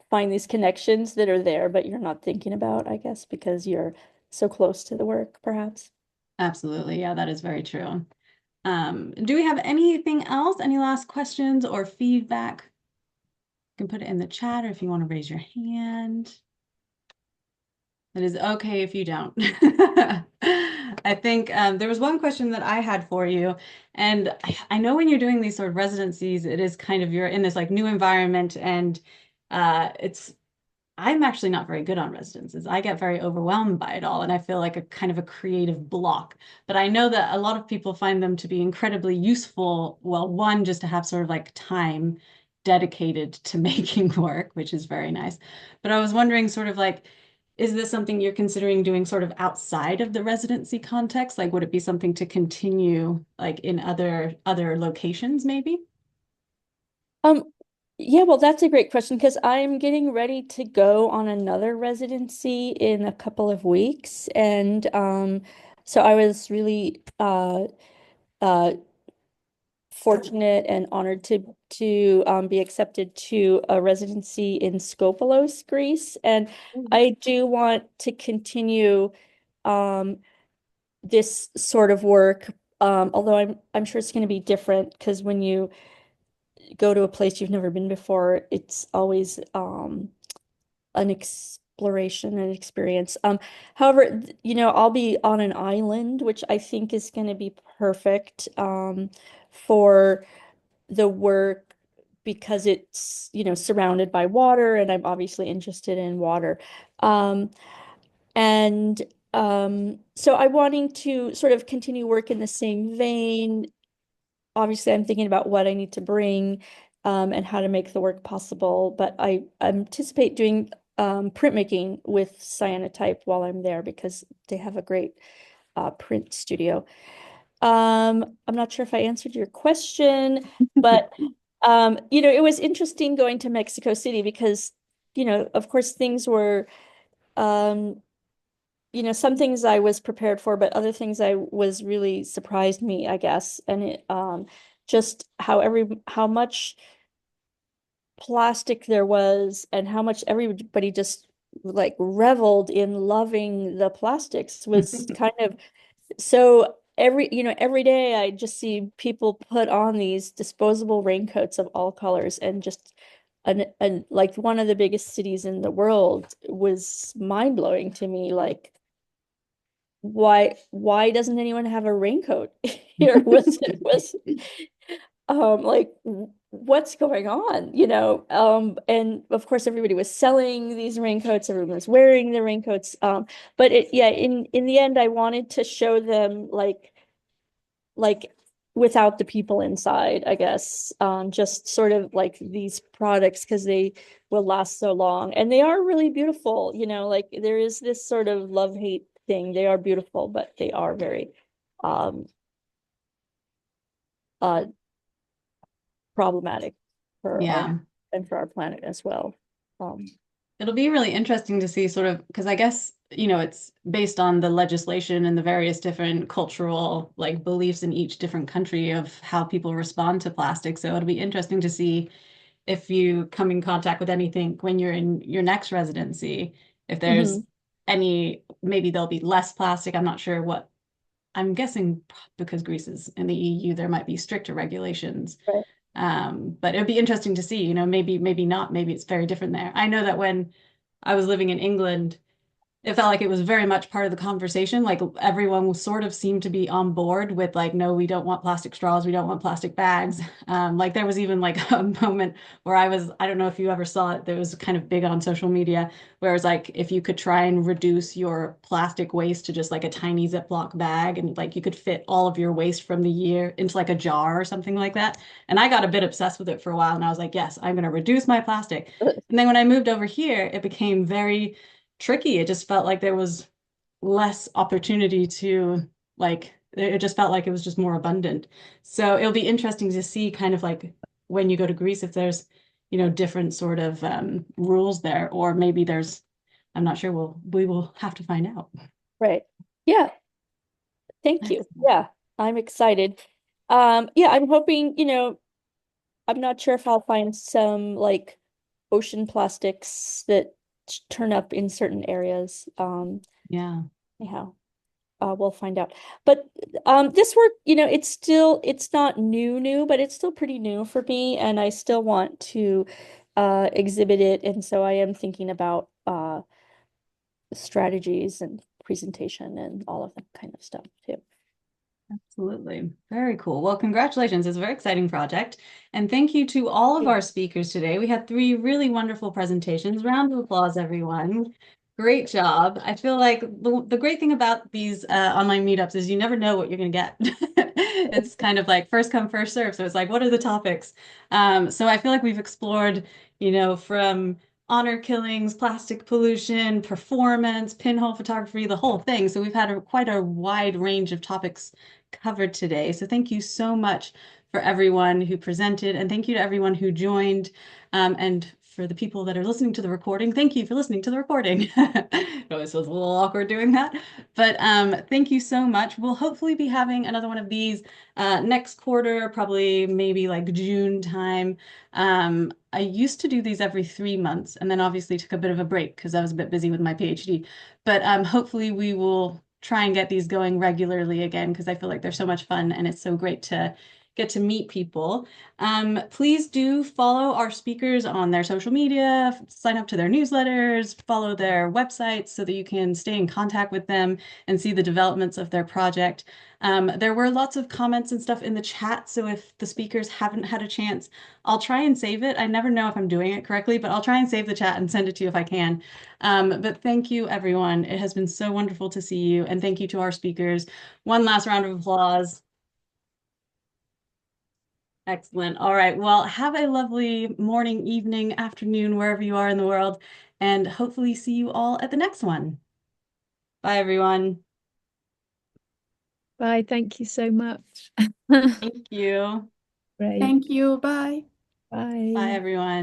find these connections that are there, but you're not thinking about, I guess, because you're so close to the work, perhaps. Absolutely. Yeah, that is very true. Do we have anything else? Any last questions or feedback? You can put it in the chat or if you want to raise your hand. It is okay if you don't. I think there was one question that I had for you, and I know when you're doing these sort of residencies, it is kind of you're in this like new environment, and it's I'm actually not very good on residences. I get very overwhelmed by it all, and I feel like a kind of a creative block. But I know that a lot of people find them to be incredibly useful. Well, one, just to have sort of like time dedicated to making work, which is very nice. But I was wondering, sort of like, is this something you're considering doing sort of outside of the residency context? Like, would it be something to continue like in other locations, maybe? Um, yeah, well, that's a great question because I'm getting ready to go on another residency in a couple of weeks. And so I was really uh fortunate and honored to be accepted to a residency in Skopelos, Greece. And I do want to continue um this sort of work. Although I'm sure it's going to be different because when you go to a place you've never been before, it's always an exploration and experience. However, I'll be on an island, which I think is going to be perfect for the work because it's, surrounded by water, and I'm obviously interested in water. Um, and so I'm wanting to sort of continue work in the same vein. Obviously, I'm thinking about what I need to bring and how to make the work possible. But I anticipate doing printmaking with cyanotype while I'm there because they have a great print studio. I'm not sure if I answered your question, but it was interesting going to Mexico City because, of course, things were um, some things I was prepared for, but other things I was really surprised me, I guess. And it just how much plastic there was and how much everybody just like reveled in loving the plastics was kind of so every day I just see people put on these disposable raincoats of all colors and just and like one of the biggest cities in the world was mind-blowing to me. Like why doesn't anyone have a raincoat here? Was like what's going on, and of course everybody was selling these raincoats, everyone was wearing the raincoats, but in the end I wanted to show them like without the people inside, I guess, just sort of like these products because they will last so long and they are really beautiful, like there is this sort of love-hate thing. They are beautiful, but they are very um uh problematic for our Yeah. and for our planet as well. Um, It'll be really interesting to see sort of because I guess, it's based on the legislation and the various different cultural like beliefs in each different country of how people respond to plastic. So it'll be interesting to see if you come in contact with anything when you're in your next residency, if there's mhm, any, maybe there'll be less plastic. I'm not sure what, I'm guessing because Greece is in the EU, there might be stricter regulations. right. But it would be interesting to see, maybe not, maybe it's very different there. I know that when I was living in England, it felt like it was very much part of the conversation. Like everyone was sort of seemed to be on board with like, no, we don't want plastic straws, we don't want plastic bags. Like there was even like a moment where I don't know if you ever saw it, that was kind of big on social media, where it was like if you could try and reduce your plastic waste to just like a tiny Ziploc bag and like you could fit all of your waste from the year into like a jar or something like that. And I got a bit obsessed with it for a while and I was like, yes, I'm going to reduce my plastic. And then when I moved over here, it became very tricky. It just felt like there was less opportunity to like it just felt like it was just more abundant. So it'll be interesting to see kind of like when you go to Greece if there's, different sort of rules there, or maybe there's, I'm not sure. We will have to find out. Right. Yeah, thank you. Excellent. Yeah, I'm excited. Yeah, I'm hoping, I'm not sure if I'll find some like ocean plastics that turn up in certain areas. Yeah, Anyhow, we'll find out. But this work, it's not new, but it's still pretty new for me, and I still want to exhibit it, and so I am thinking about strategies and presentation and all of that kind of stuff too. absolutely. Very cool. Well, congratulations. It's a very exciting project. And thank you to all of our speakers today. We had three really wonderful presentations. Round of applause, everyone. Great job. I feel like the great thing about these online meetups is you never know what you're going to get. It's kind of like first come, first serve. So it's like, what are the topics? So I feel like we've explored, from honor killings, plastic pollution, performance, pinhole photography, the whole thing. So we've had quite a wide range of topics covered today. So thank you so much for everyone who presented, and thank you to everyone who joined. And for the people that are listening to the recording, thank you for listening to the recording. It always feels a little awkward doing that, but thank you so much. We'll hopefully be having another one of these next quarter, probably maybe like June time. I used to do these every 3 months and then obviously took a bit of a break because I was a bit busy with my PhD. But hopefully we will try and get these going regularly again because I feel like they're so much fun and it's so great to get to meet people. Please do follow our speakers on their social media, sign up to their newsletters, follow their websites so that you can stay in contact with them and see the developments of their project. There were lots of comments and stuff in the chat, so if the speakers haven't had a chance, I'll try and save it. I never know if I'm doing it correctly, but I'll try and save the chat and send it to you if I can. But thank you, everyone. It has been so wonderful to see you, and thank you to our speakers. One last round of applause. Excellent. All right. Well, have a lovely morning, evening, afternoon, wherever you are in the world, and hopefully see you all at the next one. Bye, everyone. Bye. Thank you so much. Thank you. Great. Thank you. Bye. Bye. Bye, everyone.